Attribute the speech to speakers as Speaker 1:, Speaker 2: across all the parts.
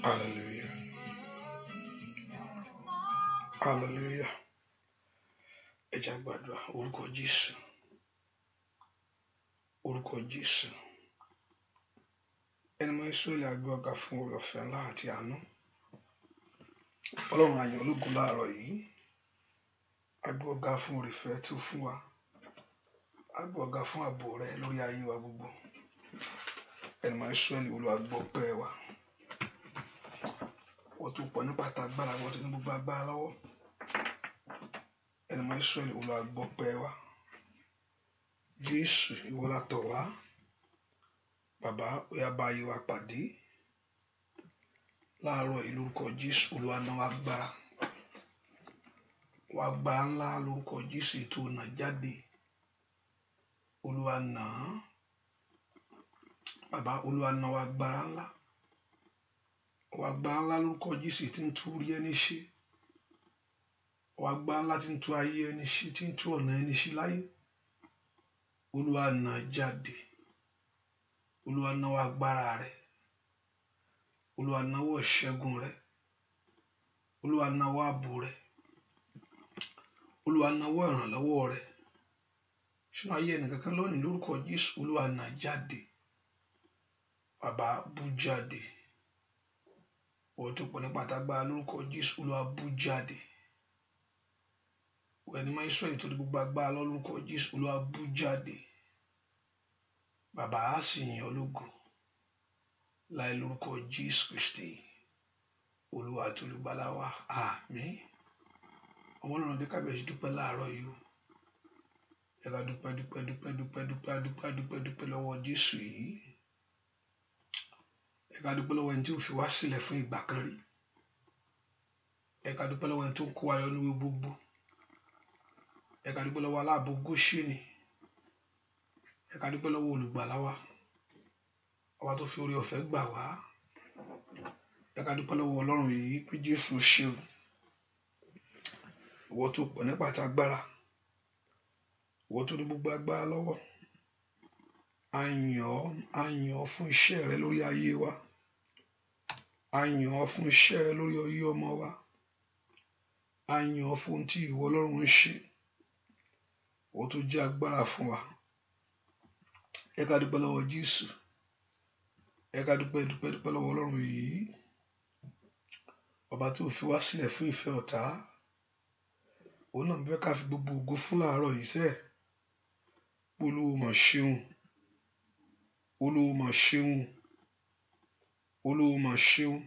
Speaker 1: Hallelujah. Hallelujah. Ẹ jẹ́ á gbàdúrà orúkọ Jésù. Orúkọ Jésù. Ẹni mọ́ Ísírẹ́lì a gbé ọ̀gá fún oore ọ̀fẹ́ ńlá àti àánú. Ọlọ́run a yìn ọ́ lógo láàárọ̀ yìí. A gbé ọ̀gá fún oore ọ̀fẹ́ tí ó fún wa. A gbé ọ̀gá fún ààbò rẹ lórí ayé wa gbogbo. Ẹni mọ́ Ísírẹ́lì Olúwa gbọ́ ọpẹ́ wa. Wọ́n tún pọ̀ nípa t'agbára, wọ́n tún ní gbogbo agbára lọ́wọ́. Ẹni mọ́ Ísírẹ́lì Olúwa gbọ́ ọpẹ́ wa. Jésù ìwọ la tọ̀ wá. Bàbá ó yá bá ayé wa pàdé. Láàárọ̀ yìí lórúkọ Jésù Olúwa náà wá gbára. Wá gbára ńlá lórúkọ Jésù ètò ọ̀nà jáde. Olúwa náà. Bàbá Olúwa náà wá gbára ńlá. Wá gbára ńlá lórúkọ Jésù tí ń tú orí ẹni ṣe. Wá gbára ńlá tí ń tú ayé ẹni ṣe, tí ń tú ọ̀nà ẹni ṣe láyé. Olúwa náà jáde. Olúwa náà wá gbára rẹ̀. Olúwa náà wọ ìṣẹ́gun rẹ̀. Olúwa náà wọ ààbò rẹ̀. Olúwa náà wọ ìrànlọ́wọ́ rẹ̀. Sínú ayé ẹnìkankan lónìí lórúkọ Jésù Olúwa náà jáde. Bàbá bú jáde. Wọ́n tó pọ̀ nípa t'agbára lórúkọ Jésù Olúwa bú jáde. Ẹni mọ́ Ísírẹ́lì tó ní gbogbo agbára lórúkọ Jésù Olúwa bú jáde. Bàbá á sì yìn ọ́ lógo láì lórúkọ Jésù Kristi Olúwa àti Olùgbàlà wa. Àmín. Ọmọ Ọlọ́run dé kábíyèsí dúpẹ́ láàárọ̀ yìí o. Ẹ ká dúpẹ́ lọ́wọ́ Jésù yìí. Ẹ ká dúpẹ́ lọ́wọ́ ẹni tí ó fi wá sílẹ̀ fún ìgbà kan rí. Ẹ ká dúpẹ́ lọ́wọ́ ẹni tó ń kó wa yọ nínú ewu gbogbo. Ẹ ká dúpẹ́ lọ́wọ́ aláàbò Góṣẹ́nì. Ẹ ká dúpẹ́ lọ́wọ́ olùgbàlà wa. Ọba tó fi oore ọ̀fẹ́ gbà wá. Ẹ ká dúpẹ́ lọ́wọ́ Ọlọ́run yìí pé Jésù ṣe o. Ìwọ tó pọ̀ nípa t'agbára. Ìwọ tó ní gbogbo agbára lọ́wọ́. A yìn ọ́ fún iṣẹ́ rẹ lórí ayé wa. A yìn ọ́ fún iṣẹ́ rẹ lórí ayé ọmọ wa. A yìn ọ́ fún ohun tí ìwọ Ọlọ́run ń ṣe. Ìwọ tó jẹ́ agbára fún wa. Ẹ ká dúpẹ́ lọ́wọ́ Jésù. Ẹ ká dúpẹ́ lọ́wọ́ Ọlọ́run yìí. Ọba tí ó fi wá sílẹ̀ fún ìfẹ́ ọ̀tá. Òun náà bẹ́ẹ̀ ká fi gbogbo ògo fún láàárọ̀ yìí sẹ́. Olúwa mà ṣeun. Olúwa mà ṣeun. Olúwa mà ṣeun.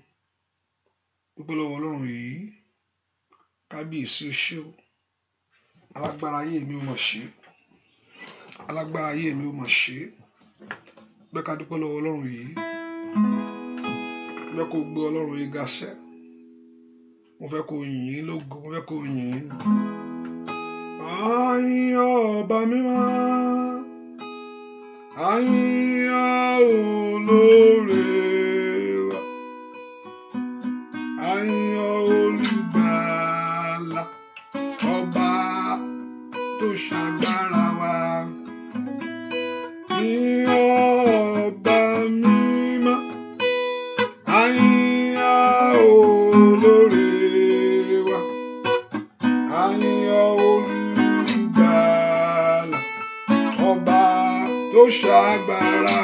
Speaker 1: Dúpẹ́ lọ́wọ́ Ọlọ́run yìí. Kábíyèsí o ṣé o. Alágbára ayé mi ó mà ṣe. Alágbára ayé mi ó mà ṣe. Bẹ́ẹ̀ ká dúpẹ́ lọ́wọ́ Ọlọ́run yìí. Mo fẹ́ kó gbé Ọlọ́run yìí ga sẹ́. Mo fẹ́ kó yìn ín lógo. Mo fẹ́ kó yìn ín. A yìn ọba mímọ́. A yìn olóore wa. A yìn olùgbàlà. Ọba tó ṣàgbára wa. Yìn ọba mímọ́. A yìn olóore wa. A yìn olùgbàlà. Ọba tó ṣàgbára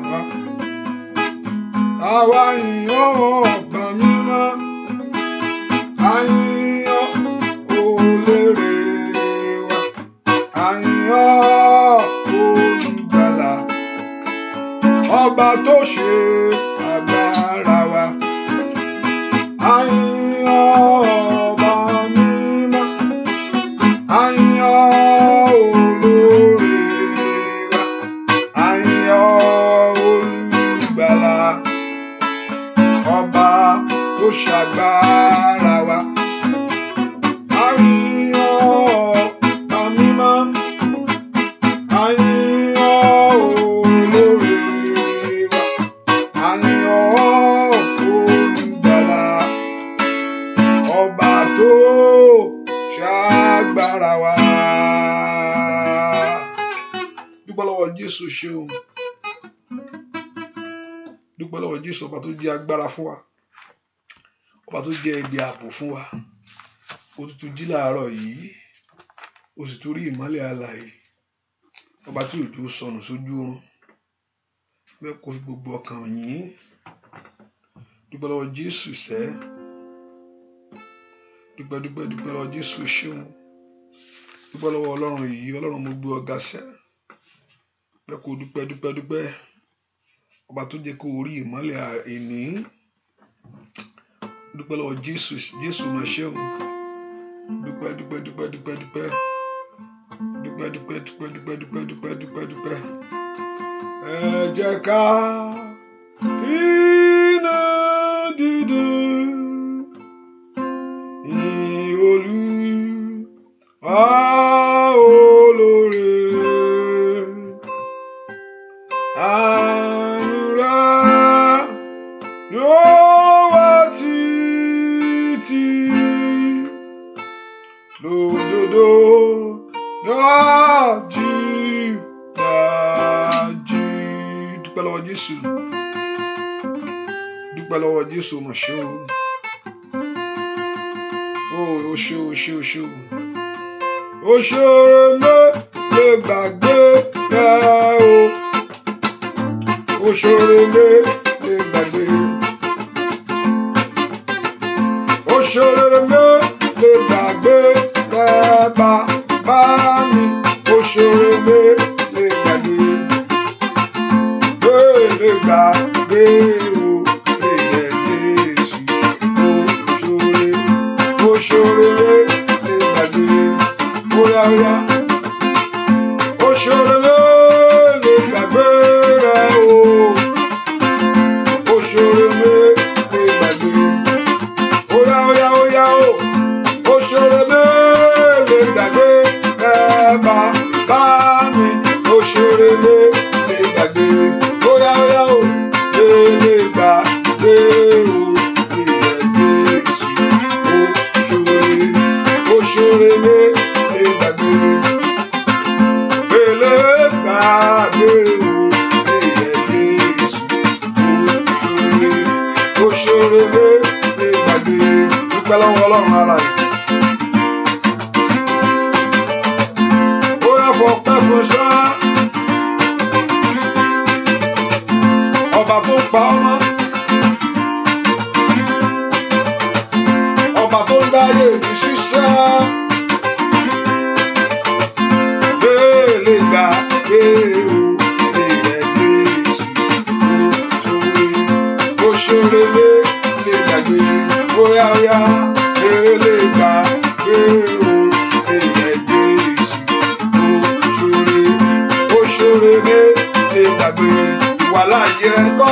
Speaker 1: wa. Àwa yìn ọba mímọ́. A yìn olóore wa. A yìn olùgbàlà. Ọba tó ṣe agbára wa. A yìn ọba mímọ́. A yìn olóore wa. A yìn olùgbàlà. Ọba tó ṣàgbára wa. A yìn ọba mímọ́. A yìn olóore wa. A yìn olùgbàlà. Ọba tó ṣàgbára wa. Dúpẹ́ lọ́wọ́ Jésù ṣeun. Dúpẹ́ lọ́wọ́ Jésù ọba tó jẹ́ agbára fún wa. ọba tó jẹ́ ibi ààbò fún wa. Ó tún jí láàárọ̀ yìí, ó sì tún rí ìmọ́lẹ̀ alààyè. Ọba tí òjò sọnù sójú oorun, bẹ́ẹ̀ kó fi gbogbo ọkàn yín. Dúpẹ́ lọ́wọ́ Jésù sẹ́. Dúpẹ́ lọ́wọ́ Jésù ṣeun. Dúpẹ́ lọ́wọ́ Ọlọ́run yìí, Ọlọ́run mo gbé ọ̀gá sẹ́. Bẹ́ẹ̀ kó dúpẹ́. Ọba tó jẹ́ kó rí ìmọ́lẹ̀ ìní. Dúpẹ́ lọ́wọ́ Jésù mà ṣeun. Dúpẹ́. Ẹ jẹ́ ká iná dídùn yìn Olúwa olóore. Àánú rẹ̀ yóò wà títí lódodo dájú. Dúpẹ́ lọ́wọ́ Jésù. Dúpẹ́ lọ́wọ́ Jésù mà ṣe o. Ó ṣe o. Ó ṣe oore lè gbàgbé rẹ o. Ó ṣe oore lè gbàgbé. Ó ṣe oore lè gbàgbé rẹ bàbá mi. Ó ṣe oore lè gbàgbé. Lè gbàgbé o. Lè yẹ Jésù. Ó ṣe oore lè gbàgbé. Óyá. Ó ṣe oore lè gbàgbé rẹ o. Ó ṣe oore lè gbàgbé. Óyá o. Ó ṣe oore lè gbàgbé rẹ bàbá mi. Ó ṣe oore lè gbàgbé. Óyá o. Lè gbàgbé o. Lè yẹ Jésù. Ó ṣe oore lè gbàgbé. Lè gbàgbé o. Lè yẹ Jésù. Ó ṣe oore lè gbàgbé. Dúpẹ́ lọ́wọ́ Ọlọ́run alààyè. Ó yá fọpẹ́ fún ṣá. Ọba tó pa ọmọ. Ọba tó ń dáyé mi ṣiṣẹ́. Lè gbàgbé o. Lè yẹ Jésù. Ó ṣe oore lè gbàgbé. Óyá. Lè gbàgbé o. Lè yẹ Jésù. Ó ṣe oore lè gbàgbé. Ìwà láàyè ẹ̀kọ́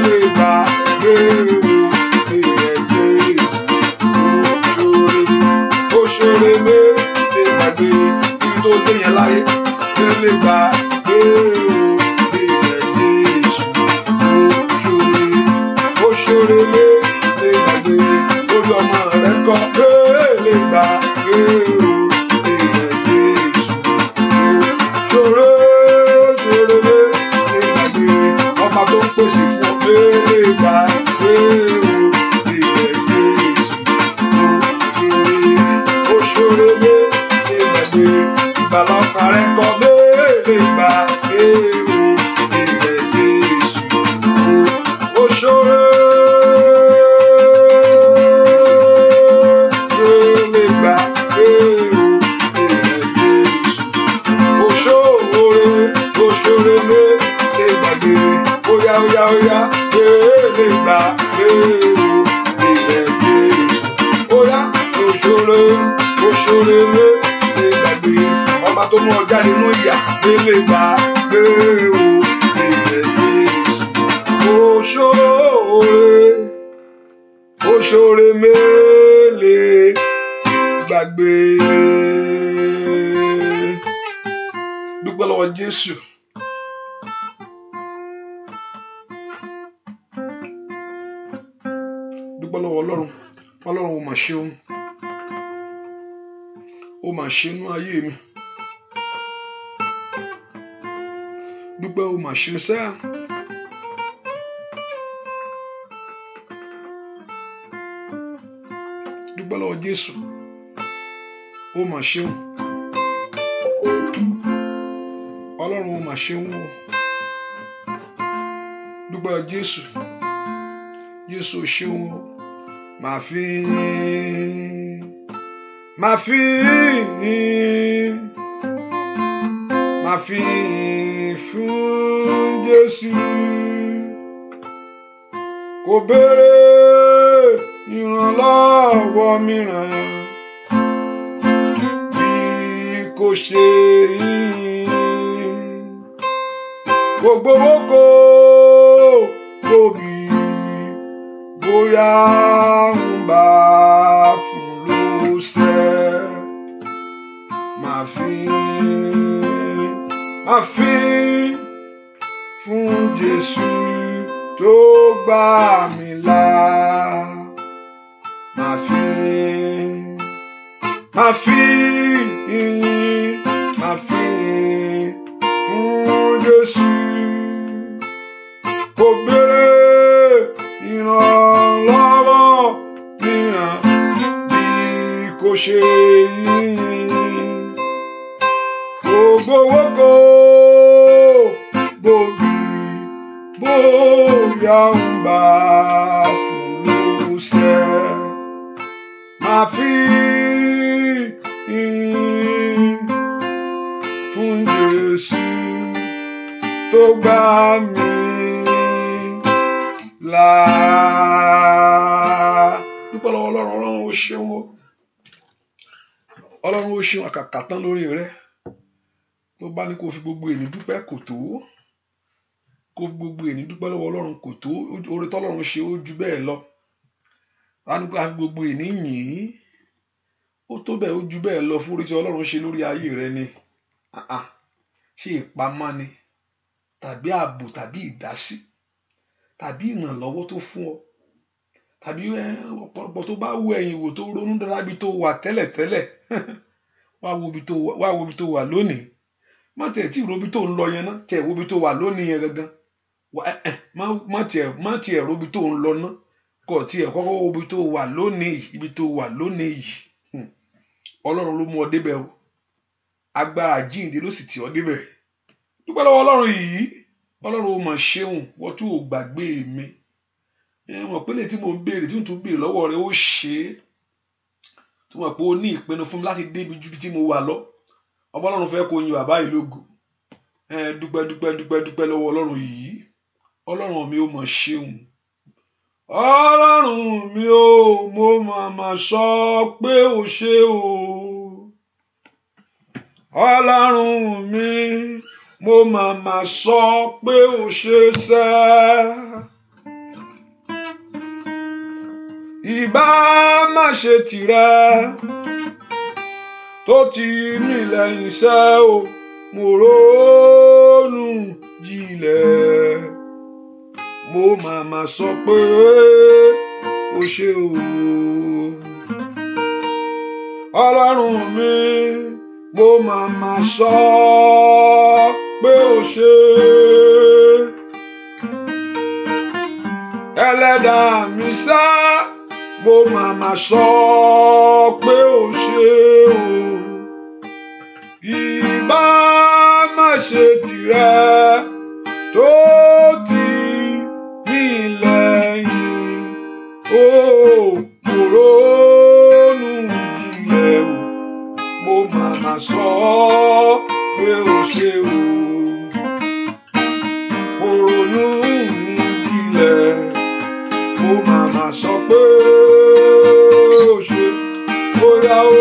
Speaker 1: lè gbàgbé o. Lè yẹ Jésù. Ó ṣe oore lè gbàgbé. Ibi tó dé yẹn láyé lè gbàgbé o. Lè yẹ Jésù. Ó ṣe oore lè gbàgbé. Lórí ọmọ rẹ̀ kọ́ lè gbàgbé o. Lè yẹ Jésù. Ṣòro lè gbàgbé. Ọba tó ń pèsè fún lè gbàgbé o. Lè yẹ Jésù. Ó ṣe oore lè gbàgbé. Ìgbàlà ọkàn rẹ̀ kọ́ lè gbàgbé o. Lè yẹ Jésù. Ó ṣe oore lè gbàgbé o. Lè yẹ Jésù. Ó ṣe oore lè gbàgbé. Óyá. Lè gbàgbé o. Lè yẹ Jésù. Óyá. Ó ṣe oore lè gbàgbé. Ọba tó mú ọ jáde nínú ìyà lè gbàgbé o. Lè yẹ Jésù. Ó ṣe oore lè gbàgbé. Dúpẹ́ lọ́wọ́ Jésù. Dúpẹ́ lọ́wọ́ Ọlọ́run. Ọlọ́run ó mà ṣeun. Ó mà ṣe inú ayé mi. Dúpẹ́ ó mà ṣe sẹ́. Jésù. Ó mà ṣeun. Ọlọ́run ó mà ṣeun o. Dúpẹ́ Jésù. Jésù ó ṣeun o. Màá fi fún Jésù. Kò béèrè ìrànlọ́wọ́ mìíràn bí kò ṣe yìn. Kò gbowó kò tóbi bóyá ń bá fún lówó sẹ́. Màá fi fún Jésù tó gbà mí là. Màá fi fún Jésù. Kò béèrè ìrànlọ́wọ́ mìíràn bí kò ṣe yìn. Kò gbowó kò bóyá ń bá fún lówó sẹ́. Màá fi fún Jésù tó gbà mí là. Dúpẹ́ lọ́wọ́ Ọlọ́run. Ọlọ́run ó ṣeun o. Ọlọ́run ó ṣeun àkàkà tán lórí rẹ. Tó bá ní kó fi gbogbo èní dúpẹ́ kò tó. Kó fi gbogbo èní dúpẹ́ lọ́wọ́ Ọlọ́run kò tó. Oore tọ́lọ́run ṣe ó ju bẹ́ẹ̀ lọ. Wá ní kó fi gbogbo èní yìn. Ó tó bẹ́ẹ̀ ó ju bẹ́ẹ̀ lọ fún oore tí Ọlọ́run ṣe lórí ayé rẹ ni. Ṣé ìpamọ́ ni tàbí ààbò tàbí ìdásí tàbí ìrànlọ́wọ́ tó fún ọ tàbí ọ̀pọ̀lọpọ̀ tó bá wù ẹ̀yìn wò tó ronú dára bí tó wà tẹ́lẹ̀tẹ́lẹ̀. Wá wo bí tó wà lónìí. Má tiẹ̀ tí ro bí tó ń lọ yẹn ná. Tiẹ̀ wo bí tó wà lónìí yẹn gangan. Má tiẹ̀ ro bí tó ń lọ ná. Kò tiẹ̀ kọ́kọ́ wo bí tó wà lónìí. Ibi tó wà lónìí yìí. Ọlọ́run ló mú ọ débẹ̀ o. Agbára àjíǹde ló sì tì ọ débẹ̀. Dúpẹ́ lọ́wọ́ Ọlọ́run yìí. Ọlọ́run ó mà ṣeun. Wọ́n tún ò gbàgbé mi. Mọ̀ pé lè tí mo ń béèrè tí mo tún béèrè lọ́wọ́ rẹ ó ṣe é. Tí mo mọ̀ pé o ní ìpinnu fún mi láti débi ju tí mo wà lọ. Ọba Ọlọ́run fẹ́ kó yin bàbá yìí lógo. Dúpẹ́ lọ́wọ́ Ọlọ́run yìí. Ọlọ́run mi ó mà ṣeun. Ọlọ́run mi ó mo mà sọ pé o ṣe o. Ọlọ́run mi mo mà sọ pé o ṣe sẹ́. Ìbá má ṣe tìrẹ tó ti mí lẹ́yìn sẹ́ o. Mo ronú jinlẹ̀. Mo mà sọ pé o ṣe o. Ọlọ́run mi mo mà sọ pé o ṣe. Ẹlẹ́dàá mi sá. Mo mà sọ pé o ṣe o. Ìbá má ṣe tìrẹ tó ti mí lẹ́yìn. Mo ronú jinlẹ̀ o. Mo mà sọ pé o ṣe o. Mo ronú jinlẹ̀. Mo mà sọ pé o ṣe. Óyá o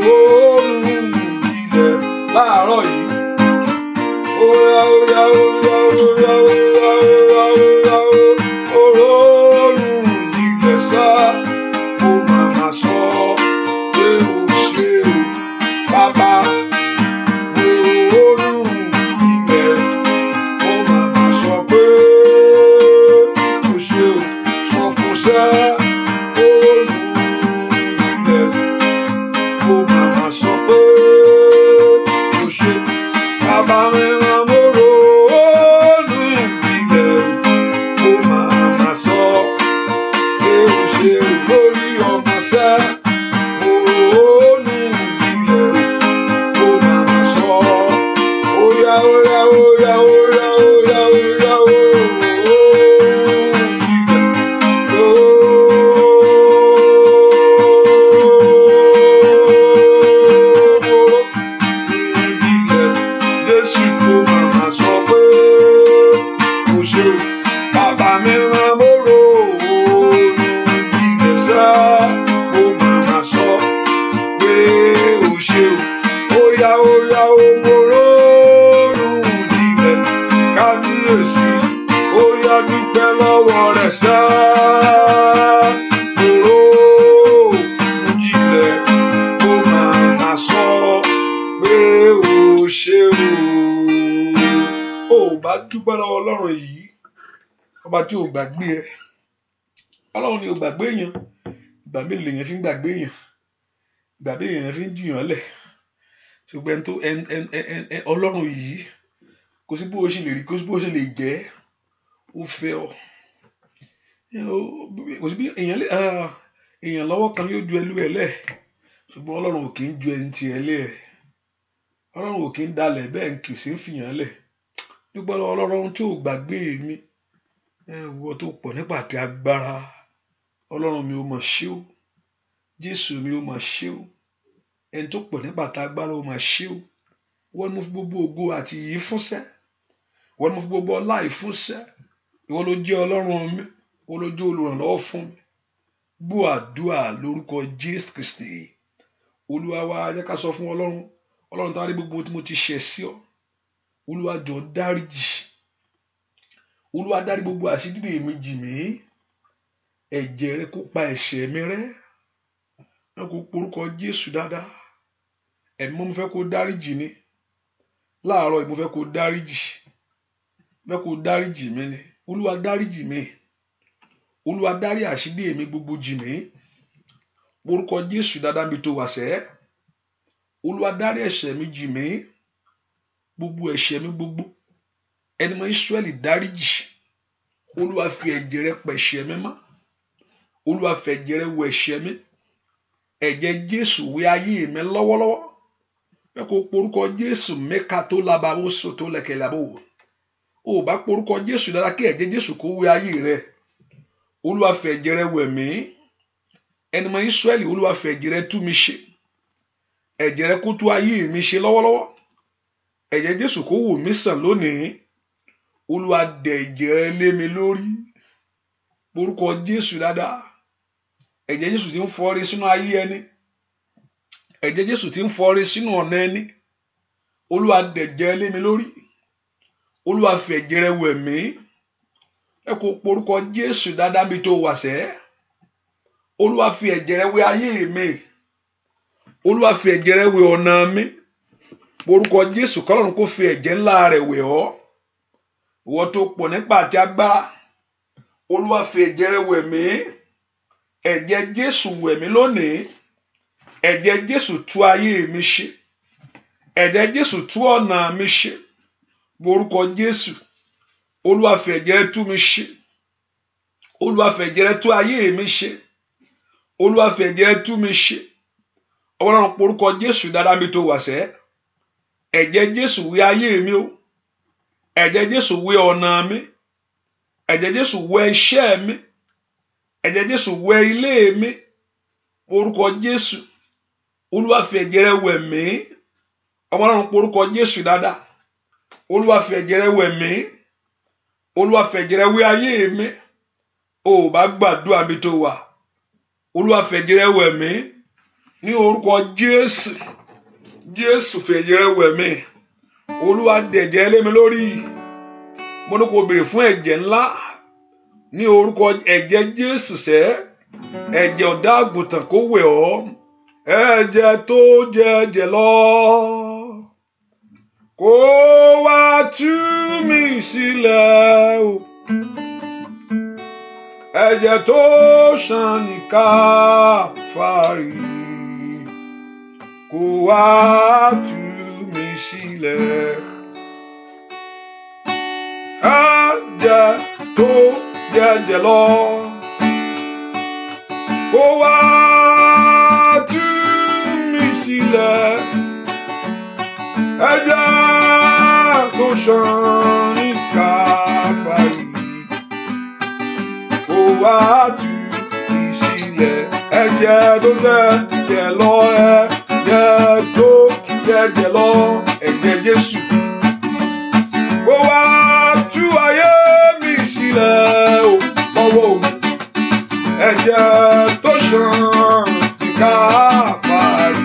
Speaker 1: mo ronú jinlẹ̀ láàárọ̀ yìí. Óyá o ronú jinlẹ̀ sá. Mo mà sọ pé o ṣe o. Bàbá mo ronú jinlẹ̀. Mo mà sọ pé o ṣe o. Sọ fún sẹ́. sí ó yá dúpẹ́ lọ́wọ́ rẹ̀ sá òró ìjìnlẹ̀ ó máa sọ pé ó ṣe ó bá dúpẹ́ lọ́wọ́ Ọlọ́run yìí ọba tí ò gbàgbé ẹ Ọlọ́run ni ò gbàgbé èèyàn ìgbà mélòó lèèyàn fi ń gbàgbé èèyàn ìgbà mélòó lèèyàn fi ń jùyàn lẹ̀ ṣùgbọ́n tó Ọlọ́run yìí kò sí bó o ṣe lè rí kò sí bó o ṣe lè jẹ́ ó fẹ́ ọ kò sí bí èèyàn lọ́wọ́ kan yóò ju ẹlú ẹ lẹ̀ ṣùgbọ́n Ọlọ́run ò kì í ju ẹni tí ẹ lẹ̀ Ọlọ́run ò kì í dalẹ̀ bẹ́ẹ̀ kì í sì ń fìyàn lẹ̀ dúpẹ́ lọ́wọ́ Ọlọ́run tí ò gbàgbé mi wọ́n tó pọ̀ nípa àti agbára Ọlọ́run mi ò mọ̀ ṣé o Jésù mi ò mọ̀ ṣé o ẹni tó pọ̀ nípa àti agbára ò mọ̀ ṣé o wọ́n mú fún gbogbo ògo àti ìyìn fúnṣẹ́ wọ́n mú fún gbogbo ọlá ìfúnṣẹ́ ìwọ ló jẹ́ Ọlọ́run mi ìwọ ló jẹ́ olùrànlọ́wọ́ fún mi gbọ́ àdúrà lórúkọ Jésù Kristi Olúwa wa jẹ́ ká sọ fún Ọlọ́run tá a rí gbogbo tí mo ti ṣẹ̀ sí ọ Olúwa jọ̀ọ́ dáríjì Olúwa dárí gbogbo àṣírí mi jì mí ẹ̀jẹ̀ rẹ kó pa ẹ̀ṣẹ̀ mi rẹ́ ẹ kó porúkọ Jésù dáadáa ẹ̀mí mo fẹ́ kó dáríjì ni láàárọ̀ mo fẹ́ kó dáríjì mi ni Olúwa dáríjì mi Olúwa dárí àṣírí mi gbogbo jì mí porúkọ Jésù dáadáa mi tó wà sẹ́ Olúwa dárí ẹ̀ṣẹ̀ mi jì mí gbogbo ẹ̀ṣẹ̀ mi gbogbo ẹni mọ Ísírẹ́lì dáríjì Olúwa fi ẹ̀jẹ̀ rẹ pa ẹ̀ṣẹ̀ mi mọ́ Olúwa fi ẹ̀jẹ̀ rẹ wẹ̀ ẹ̀ṣẹ̀ mi ẹ̀jẹ̀ Jésù wẹ̀ ayé mi lọ́wọ́lọ́wọ́ ẹ kó porúkọ Jésù mẹ́ka tó lábàáwó sò tó lẹ̀kẹ̀lẹ̀ àbò ò bá porúkọ Jésù dára kí ẹ̀jẹ̀ Jésù kó wẹ̀ ayé rẹ Olúwa fi ẹ̀jẹ̀ rẹ wẹ̀ mí ẹni mọ Ísírẹ́lì Olúwa fi ẹ̀jẹ̀ rẹ tú mi ṣe ẹ̀jẹ̀ rẹ kó tú ayé mi ṣe lọ́wọ́lọ́wọ́ ẹ̀jẹ̀ Jésù kó wò mí sàn lónìí Olúwa dẹ̀ ẹ̀jẹ̀ rẹ lé mi lórí porúkọ Jésù dáadáa ẹ̀jẹ̀ Jésù tí ń fọrí sínú ayé ẹni ẹ̀jẹ̀ Jésù tí ń fọrí sínú ọ̀nà ẹni Olúwa dẹ̀ ẹ̀jẹ̀ lé mi lórí Olúwa fi ẹ̀jẹ̀ rẹ wẹ̀ mí ẹ kó porúkọ Jésù dáadáa mi tó wà sẹ́ Olúwa fi ẹ̀jẹ̀ rẹ wẹ̀ ayé mi Olúwa fi ẹ̀jẹ̀ rẹ wẹ̀ ọ̀nà mi porúkọ Jésù kọ́lọ́run kó fi ẹ̀jẹ̀ ńlá rẹ̀ wẹ̀ ọ́ ìwọ tó pọ̀ nípa àti agbára Olúwa fi ẹ̀jẹ̀ rẹ̀ wẹ̀ mí ẹ̀jẹ̀ Jésù wẹ̀ mí lónìí ẹ̀jẹ̀ Jésù tú ayé mi ṣe ẹ̀jẹ̀ Jésù tú ọ̀nà mi ṣe porúkọ Jésù Olúwa fi ẹ̀jẹ̀ rẹ̀ tú mi ṣe Olúwa fi ẹ̀jẹ̀ rẹ̀ tú ayé mi ṣe Olúwa fi ẹ̀jẹ̀ rẹ̀ tú mi ṣe Ọlọ́run porúkọ Jésù dáadáa mi tó wà sẹ́ ẹ̀jẹ̀ Jésù wẹ̀ ayé mi o ẹ̀jẹ̀ Jésù wẹ̀ ọ̀nà mi ẹ̀jẹ̀ Jésù wẹ̀ iṣẹ́ mi ẹ̀jẹ̀ Jésù wẹ̀ ilé mi orúkọ Jésù Olúwa fi ẹ̀jẹ̀ rẹ̀ wẹ̀ mí Ọlọ́run porúkọ Jésù dáadáa Olúwa fi ẹ̀jẹ̀ rẹ̀ wẹ̀ mí Olúwa fi ẹ̀jẹ̀ rẹ̀ wẹ̀ ayé mi o bá gbàdúrà mi tó wà Olúwa fi ẹ̀jẹ̀ rẹ̀ wẹ̀ mí ní orúkọ Jésù Jésù fi ẹ̀jẹ̀ rẹ̀ wẹ̀ mí Olúwa dẹ̀jẹ̀ lé mi lórí mo ní kó béèrè fún ẹ̀jẹ̀ ńlá ní orúkọ ẹ̀jẹ̀ Jésù sẹ́ ẹ̀jẹ̀ ọ̀dọ́ àgùntàn kó wẹ̀ ọ́ ẹ̀jẹ̀ tó jẹ̀jẹ̀ lọ kó wá tú mi sílẹ̀ o ẹ̀jẹ̀ tó ṣàn ní Káfárì kó wá tú mi sílẹ̀ ẹ̀jẹ̀ tó jẹ̀jẹ̀ lọ kó wá tú mi sílẹ̀ ẹ̀jẹ̀ tó ṣàn ní Káfárì kó wá tú mi sílẹ̀ ẹ̀jẹ̀ tó jẹ̀jẹ̀ lọ ẹ̀jẹ̀ tó jẹ̀jẹ̀ lọ ẹ̀jẹ̀ Jésù kó wá tú ayé mi sílẹ̀ o lọ́wọ́ òun ẹ̀jẹ̀ tó ṣàn ní Káfárì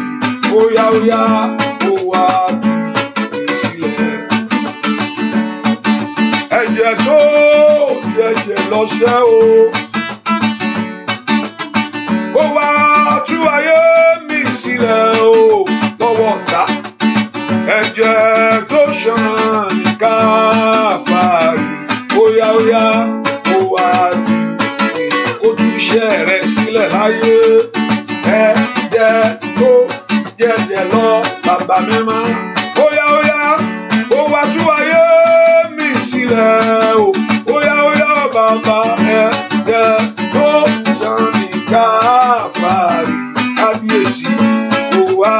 Speaker 1: óyá kó wá tú mi sílẹ̀ ẹ̀jẹ̀ tó jẹjẹ lọ́sẹ̀ o. Ó wá tú ayé mi sílẹ̀ o lọ́wọ́ ọ̀tá. Ẹ̀jẹ̀ tó ṣàn ní Káfárì. Óyá óyá ó wá tú ó tú iṣẹ́ rẹ̀ sílẹ̀ láyé. Ẹ̀jẹ̀ tó jẹjẹ lọ bàbá mímọ́. Óyá óyá ó wá tú ayé mi sílẹ̀ o. Óyá óyá bàbá ẹ̀jẹ̀ tó ṣàn ní Káfárì. Kábíyèsí ó wá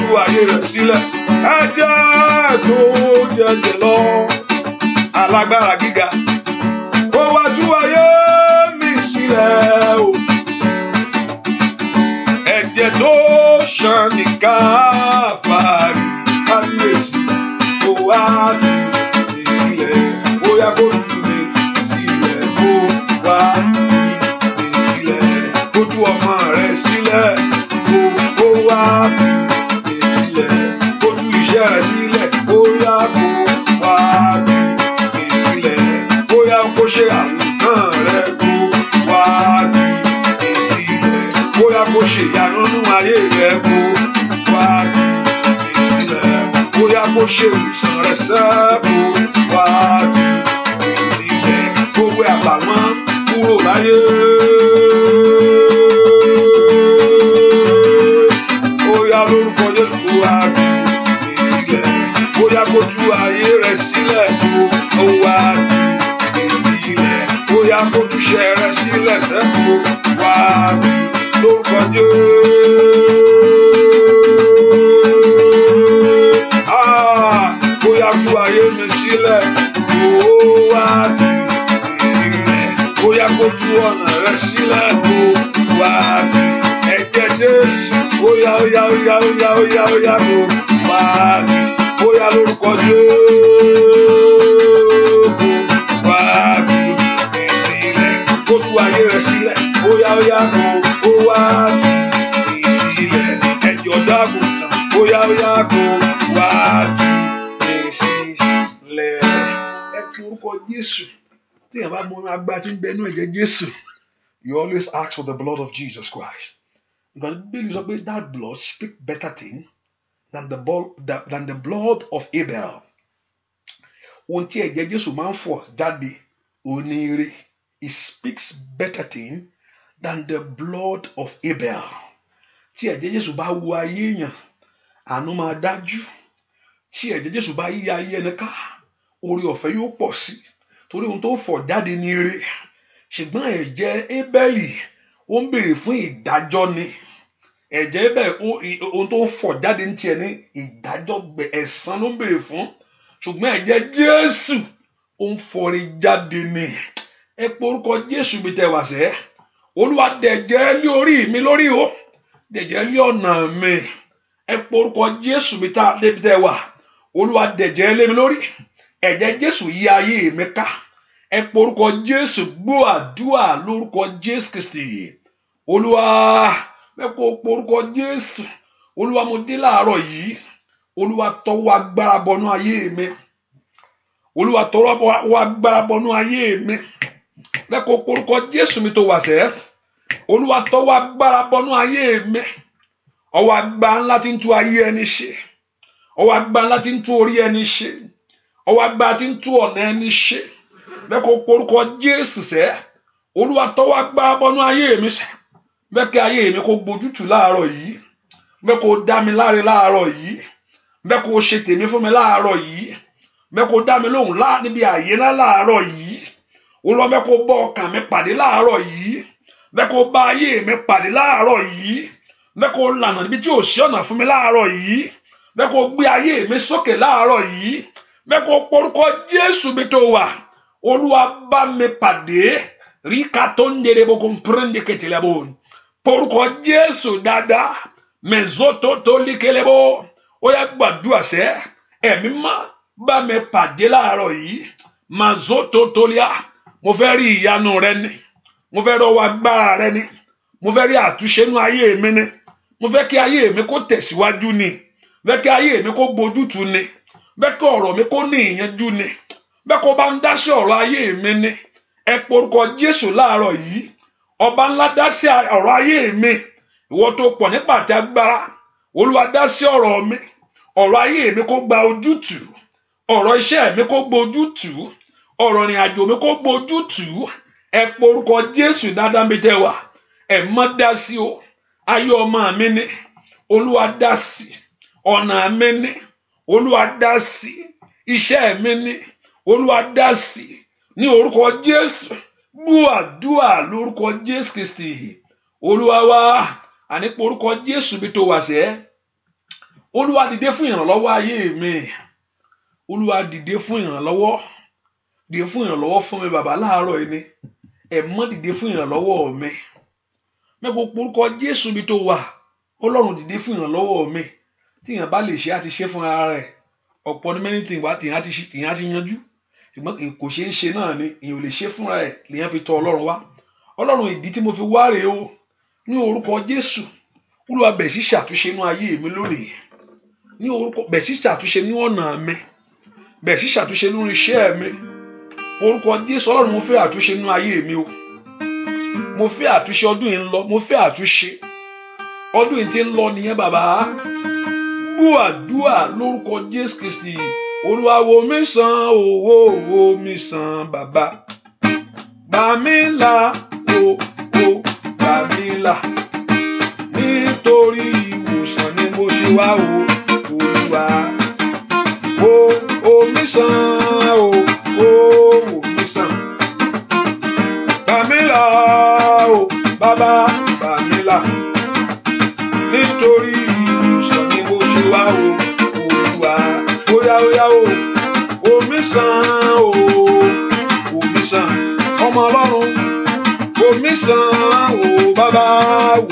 Speaker 1: tú ayé rẹ̀ sílẹ̀. Ẹ̀jẹ̀ tó jẹjẹ lọ alágbára gíga. Ó wá tú ayé mi sílẹ̀ o. Ẹ̀jẹ̀ tó ṣàn ní Káfárì. Kábíyèsí ó wá tú mi sílẹ̀. Ó yá kó tú mi sílẹ̀. Ó wá tú mi sílẹ̀. Ó tú ọmọ rẹ̀ sílẹ̀. Ó wá tú rẹ̀ sílẹ̀. Ó yá kó wá tú mi sílẹ̀. Ó yá kó ṣe àwòrán rẹ̀ kó wá tú mi sílẹ̀. Ó yá kó ṣe ìyanu nínú ayé rẹ̀ kó wá tú mi sílẹ̀. Ó yá kó ṣe ìwòsàn rẹ̀ sẹ́ kó wá tú mi sílẹ̀. Gbogbo àbàwọ́n kúrò láyé. Ó yá lórúkọ Jésù kó wá tú. Bóyá kó tú ayé rẹ̀ sílẹ̀ kó wá tú mi sílẹ̀. Bóyá kó tú iṣẹ́ rẹ̀ sílẹ̀ sẹ́kó wá tú lórúkọ Jésù. Bóyá tú ayé mi sílẹ̀ kó wá tú mi sílẹ̀. Bóyá kó tú ọ̀nà rẹ̀ sílẹ̀ kó wá tú. Ẹ̀jẹ̀ Jésù óyá óyá óyá óyá óyá óyá kó wá tú. Bóyá lórúkọ Jésù wá tú mi sílẹ̀. Kó tú ayé rẹ̀ sílẹ̀. Bóyá óyá kó wá tú mi sílẹ̀. Ẹ̀jẹ̀ ọ̀dọ́ àgùntàn. Bóyá óyá kó wá tú mi sílẹ̀. Ẹ kú orúkọ Jésù. Tí ẹ bá mọ agbára tí ń bẹ nínú ẹ̀jẹ̀ Jésù, you always ask for the blood of Jesus Christ. Because Bíbélì sọ pé that blood speak better thing than the blood of Abel. Ohun tí ẹ̀jẹ̀ Jésù máa ń fọ̀ jáde oníire. It speaks better thing than the blood of Abel. Tí ẹ̀jẹ̀ Jésù bá wo ayé èèyàn, àánú máa dájú. Tí ẹ̀jẹ̀ Jésù bá yí ayé ẹni ká, oore ọ̀fẹ́ yóò pọ̀ sí. Torí ohun tó ń fọ̀ jáde ní ire. Ṣùgbọ́n ẹ̀jẹ̀ Abẹ́lì ó ń béèrè fún ìdájọ́ ni. Ẹ̀jẹ̀ bẹ́ẹ̀ ohun tó ń fọ̀ jáde ní tiẹ̀ ní ìdájọ́ ẹ̀san ló ń béèrè fún. Ṣùgbọ́n ẹ̀jẹ̀ Jésù ó ń fọre jáde ni. Ẹ pe orúkọ Jésù bí tẹ́ wá sẹ́. Olúwa dẹ̀jẹ̀ lé orí mi lórí o. Dẹ̀jẹ̀ lé ọ̀nà mi. Ẹ pe orúkọ Jésù bí tẹ́ wá. Olúwa dẹ̀jẹ̀ lé mi lórí. Ẹ̀jẹ̀ Jésù yí ayé mi ká. Ẹ pe orúkọ Jésù gbọ́ àdúrà lórúkọ Jésù Kristi. Olúwa mẹ́kọ̀ ọ̀pọ̀ orúkọ Jésù. Olúwa mo dé láàárọ̀ yìí. Olúwa tọwọ́ agbára bọnú ayé mi. Olúwa tọwọ́ agbára bọnú ayé mi. Mẹ́kọ̀ ọ̀pọ̀ orúkọ Jésù mi tó wà sẹ́. Olúwa tọwọ́ agbára bọnú ayé mi. Ọwọ́ agbára ńlá tí ń tú ayé ẹni ṣe. Ọwọ́ agbára ńlá tí ń tú orí ẹni ṣe. Ọwọ́ agbára tí ń tú ọ̀nà ẹni ṣe. Mẹ́kọ̀ ọ̀pọ̀ orúkọ Jésù sẹ́. Olúwa tọwọ́ agbára bọnú ayé mi sẹ́. Mẹ́kẹ́ ayé mi kó gbójútù láàárọ̀ yìí. Mẹ́kọ̀ dá mi láre láàárọ̀ yìí. Mẹ́kọ̀ ṣe tèmi fún mi láàárọ̀ yìí. Mẹ́kọ̀ dá mi lóhùn níbi àyè ńlá láàárọ̀ yìí. Olúwa mẹ́kọ̀ bá ọkàn mi pàdé láàárọ̀ yìí. Mẹ́kọ̀ bá ayé mi pàdé láàárọ̀ yìí. Mẹ́kọ̀ lànà níbi tí ò sí ọ̀nà fún mi láàárọ̀ yìí. Mẹ́kọ̀ gbé ayé mi sókè láàárọ̀ yìí. Mẹ́kọ̀ porúkọ Jésù mi tó wà. Olúwa bá mi pàdé. Ríkà tó ń dèrè bó comprende kẹtìlẹ̀ bò. Porúkọ Jésù dáadáa. Mẹ́zọ́tò tó líkelẹ̀ bó. Ó yá gbàdúrà sẹ́. Ẹ̀mí má bá mi pàdé láàárọ̀ yìí. Màzọ́tò tó líà. Mo fẹ́ rí ìyanu rẹ ni. Mo fẹ́ rọwọ́ agbára rẹ ni. Mo fẹ́ rí àtúnṣe nínú ayé mi ni. Mo fẹ́ kí ayé mi kó tẹ̀síwájú ni. Mo fẹ́ kí ayé mi kó bójútù ni. bẹ́ẹ̀ kí ọ̀rọ̀ mi kó ní ìyanjú ni bẹ́ẹ̀ kó bá ń dá sí ọ̀rọ̀ ayé mi ni ẹ porúkọ Jésù láàárọ̀ yìí ọba ńlá dá sí ọ̀rọ̀ ayé mi ìwọ tó pọ̀ nípa àti agbára Olúwa dá sí ọ̀rọ̀ mi ọ̀rọ̀ ayé mi kó gba ojútùú ọ̀rọ̀ iṣẹ́ mi kó gba ojútùú ọ̀rọ̀ ìrìn àjò mi kó gba ojútùú ẹ porúkọ Jésù dáadáa mi tẹ́ wà ẹ mọ́ dá sí o ayé ọmọ mi ni Olúwa dá sí ọ̀nà mi ni Olúwa dá sí iṣẹ́ mi ni Olúwa dá sí ní orúkọ Jésù gbọ́ àdúrà lórúkọ Jésù Kristi Olúwa wa àní porúkọ Jésù bí tó wà sẹ́ Olúwa dìde fún ìrànlọ́wọ́ ayé mi Olúwa dìde fún ìrànlọ́wọ́ fún mi bàbá láàárọ̀ yìí ni ẹ mọ́ dìde fún ìrànlọ́wọ́ mi mẹ́kò porúkọ Jésù bí tó wà Ọlọ́run dìde fún ìrànlọ́wọ́ mi tí èèyàn bá lè ṣe àti ṣe fún ara rẹ̀ ọ̀pọ̀ ní many things wá tìyàn ti yanjú ṣùgbọ́n kò ṣeé ṣe náà ni èèyàn ò lè ṣe fúnra ẹ̀ lèèyàn fi tọ̀ Ọlọ́run wá Ọlọ́run ìdí tí mo fi wá rèé o ní orúkọ Jésù Olúwa bẹ̀ sí ṣàtúnṣe inú ayé mi lónìí ní orúkọ bẹ̀ sí ṣàtúnṣe ní ọ̀nà mi bẹ̀ sí ṣàtúnṣe nínú iṣẹ́ mi orúkọ Jésù Ọlọ́run mo fẹ́ àtúnṣe nínú ayé mi o mo fẹ́ àtúnṣe ọdún yìí ń lọ mo fẹ́ àtúnṣe ọdún yìí ti ń lọ nìyẹn bàbá gbọ́ àdúrà lórúkọ Jésù Kristi Olúwa wò mí sàn wò mí sàn bàbá gbà mí là gbà mí là nítorí ìwòsàn ni mo ṣe wá o Olúwa wò mí sàn wò mí sàn gbà mí là bàbá gbà mí là nítorí ìwòsàn ni mo ṣe wá o Olúwa óyá omi sàn omi sàn ọmọ Ọlọ́run omi sàn bàbá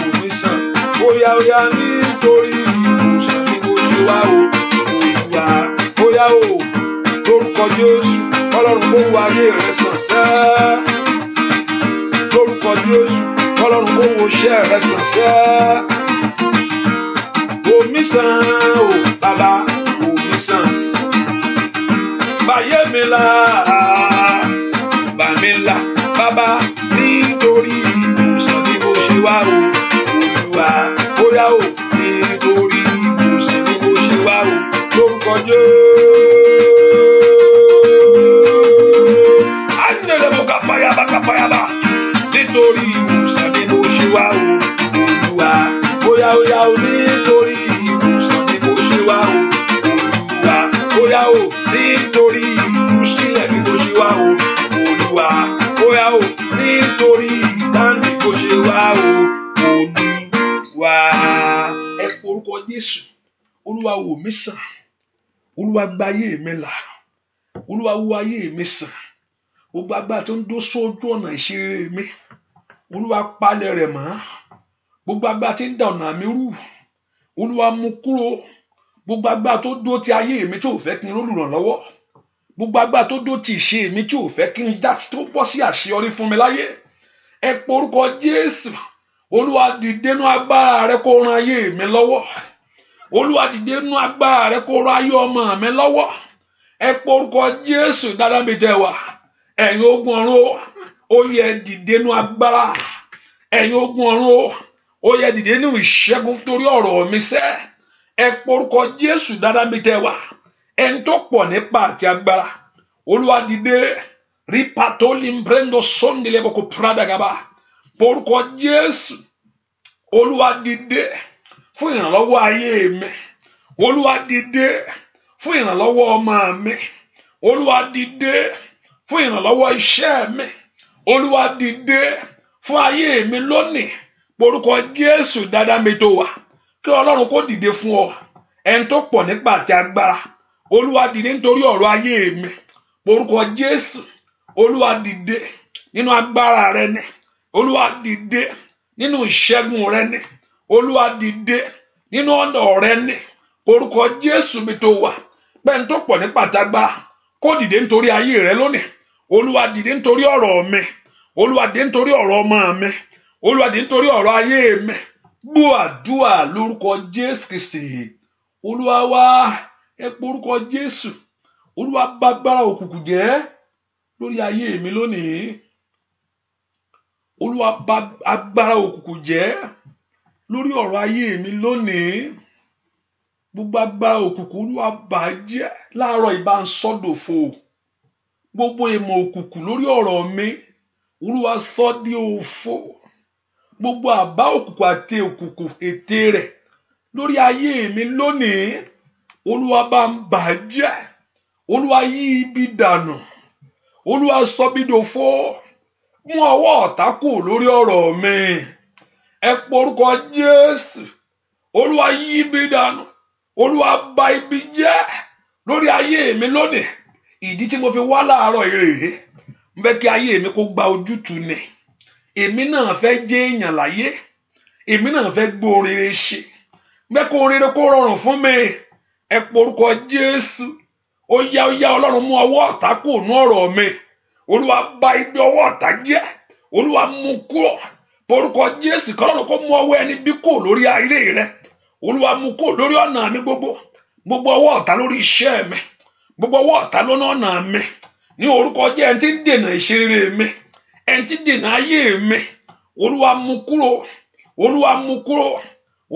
Speaker 1: omi sàn óyá nítorí ìwòsàn ni mo ṣe wá o Olúwa óyá lórúkọ Jésù Ọlọ́run kó wo ayé rẹ sàn sẹ́ lórúkọ Jésù Ọlọ́run kó wo iṣẹ́ rẹ sàn sẹ́ omi sàn bàbá omi sàn báyé mi là bà mí là bàbá nítorí ìwòsàn ni mo ṣe wá o Olúwa óyá nítorí ìwòsàn ni mo ṣe wá o lórúkọ Jésù ànínàlẹ́mọ̀ká payaba nítorí ìwòsàn ni mo ṣe wá o Olúwa óyá nítorí ìwòsàn ni mo ṣe wá o Olúwa óyá nítorí ìtúsílẹ̀ ni mo ṣe wá o Olúwa óyá nítorí ìdáǹdè mo ṣe wá o Olúwa ẹ porúkọ Jésù Olúwa wò mí sàn Olúwa gba ayé mi là Olúwa wo ayé mi sàn gbogbo agbára tó ń dó sójú ọ̀nà ìṣeré mi Olúwa palẹ̀ rẹ̀ mọ́ gbogbo agbára tí ń da ọ̀nà mi rú Olúwa mú kúrò gbogbo agbára tó dó ti ayé mi tí ò fẹ́ kí n rólùrànlọ́wọ́ gbogbo agbára tó dó ti ìṣe mi tí ò fẹ́ kí n dá tó bọ́ sí àṣeyọrí fún mi láyé ẹ porúkọ Jésù Olúwa dìde nínú agbára rẹ kó ran ayé mi lọ́wọ́ Olúwa dìde nínú agbára rẹ kó ran ayé ọmọ mi lọ́wọ́ ẹ porúkọ Jésù dáadáa mi tẹ́ wà ẹ̀yin ogun ọ̀run ó yẹ dìde nínú agbára ẹ̀yin ogun ọ̀run ó yẹ dìde nínú ìṣẹ́gun torí ọ̀rọ̀ mi sẹ́ ẹ porúkọ Jésù dáadáa mi tẹ́ wà ẹni tó pọ̀ nípa àti agbára Olúwa dìde rí pàtó limbrendo sọ́ndìlẹ̀ boko pradagaba porúkọ Jésù Olúwa dìde fún ìrànlọ́wọ́ ayé mi Olúwa dìde fún ìrànlọ́wọ́ ọmọ mi Olúwa dìde fún ìrànlọ́wọ́ iṣẹ́ mi Olúwa dìde fún ayé mi lónìí porúkọ Jésù dáadáa mi tó wà kí Ọlọ́run kó dìde fún ọ ẹni tó pọ̀ nípa àti agbára Olúwa dìde nítorí ọ̀rọ̀ ayé mi porúkọ Jésù Olúwa dìde nínú agbára rẹ ni Olúwa dìde nínú ìṣẹ́gun rẹ ni Olúwa dìde nínú ọ̀nà rẹ ni porúkọ Jésù mi tó wà pẹ́ni tó pọ̀ nípa àti agbára kó dìde nítorí ayé rẹ lónìí Olúwa dìde nítorí ọ̀rọ̀ mi Olúwa dìde nítorí ọ̀rọ̀ ọmọ mi Olúwa dìde nítorí ọ̀rọ̀ ayé mi gbọ́ àdúrà lórúkọ Jésù Kristi Olúwa wa ẹ porúkọ Jésù. Olúwa bà agbára òkùnkùn jẹ́ lórí ayé mi lónìí. Olúwa bà agbára òkùnkùn jẹ́ lórí ọ̀rọ̀ ayé mi lónìí. Gbogbo agbára òkùnkùn Olúwa bàjẹ́ láàárọ̀ ìbá ń sọ́dòfo. Gbogbo ìmọ̀ òkùnkùn lórí ọ̀rọ̀ mi Olúwa sọ́ di òfo. Gbogbo àbá òkùnkùn àti òkùnkùn ète rẹ̀ lórí ayé mi lónìí Olúwa bá ń bàjẹ́. Olúwa yí ibi dànù. Olúwa sọ bí dòfo. Mú ọwọ́ ọ̀tá kúrò lórí ọ̀rọ̀ mi. Ẹ porúkọ Jésù. Olúwa yí ibi dànù. Olúwa bà ibi jẹ́ lórí ayé mi lónìí. Ìdí tí mo fi wá láàárọ̀ ire ń fẹ́ kí ayé mi kó gba ojútùú ni. Èmi náà fẹ́ jẹ́ èèyàn láyé. Èmi náà fẹ́ gbọ́ oríire ṣe. Fẹ́ kó oríire kó rọrùn fún mi. Ẹ porúkọ Jésù. Ó yá Ọlọ́run mú ọwọ́ ọ̀tá kúrò nínú ọ̀rọ̀ mi. Olúwa bà ibi ọwọ́ ọ̀tá jẹ́. Olúwa mú kúrò. Porúkọ Jésù kọ́lọ́run kó mú ọwọ́ ẹni bí kúrò lórí ayé rẹ. Olúwa mú kúrò lórí ọ̀nà mi gbogbo. Gbogbo ọwọ́ ọ̀tá lórí iṣẹ́ mi. Gbogbo ọwọ́ ọ̀tá lórí ọ̀nà mi. Ní orúkọ jẹ́ ẹni tí ń dènà ìṣeré mi. Ẹni tí ń dènà ayé mi. Olúwa mú kúrò. Olúwa mú kúrò.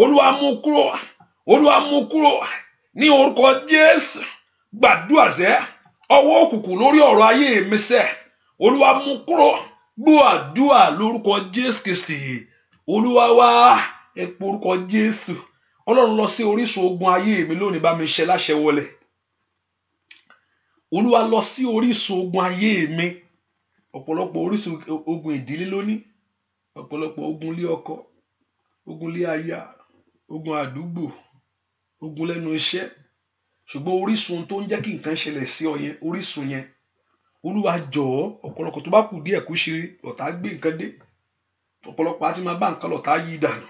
Speaker 1: Olúwa mú kúrò. Olúwa mú kúrò. Ní orúkọ Jésù. Gbàdúrà sẹ́. Ọwọ́ òkùnkùn lórí ọ̀rọ̀ ayé mi sẹ́. Olúwa mú kúrò. Gbọ́ àdúrà lórúkọ Jésù Kristi. Olúwa wá. Ẹ porúkọ Jésù. Ọlọ́run lọ sí orísun ogun ayé mi lónìí bá mi ṣe láṣẹ wọlé. Olúwa lọ sí orísun ogun ayé mi. Ọ̀pọ̀lọpọ̀ orísun ogun ìdílé lónìí. Ọ̀pọ̀lọpọ̀ ogun lé ọkọ, ogun lé aya, ogun àdúgbò, ogun lẹ́nu iṣẹ́. Ṣùgbọ́n orísun tó ń jẹ́ kí nǹkan ṣẹlẹ̀ sí ọ yẹn, orísun yẹn. Olúwa jọ̀ọ́, ọ̀pọ̀lọpọ̀ tó bá kù díẹ̀ kó ṣe lọ̀tá gbé nǹkan dé. Ọ̀pọ̀lọpọ̀ á ti máa bá nǹkan lọ̀tá yí dànù.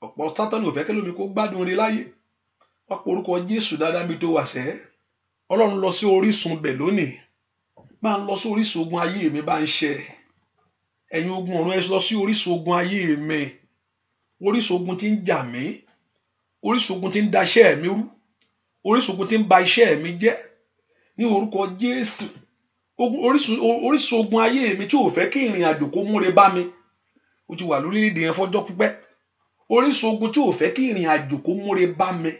Speaker 1: Ọ̀pọ̀ Sátánì ò fẹ́ kẹ́lómi kó gbádùn rẹ̀ láyé. Wọ́n pe orúkọ Jésù dáadáa mi tó wà sẹ́. Ọlọ́run lọ sí orísun bẹ̀ lónìí. Máa ń lọ sí orísun ogun ayé mi bá ń ṣe. Ẹ̀yin ogun ọ̀run ẹ lọ sí orísun ogun ayé mi. Orísun ogun tí ń jà mí. Orísun ogun tí ń da iṣẹ́ mi rú. Orísun ogun tí ń ba iṣẹ́ mi jẹ́. Ní orúkọ Jésù. Orísun ogun ayé mi tí ò fẹ́ kí ìrìn àjò kó múre bá mi. Ó ti wà lórílẹ̀-èdè yẹn fọ́jọ́ pípẹ́. Orísun ogun tí ò fẹ́ kí ìrìn àjò kó múre bá mi.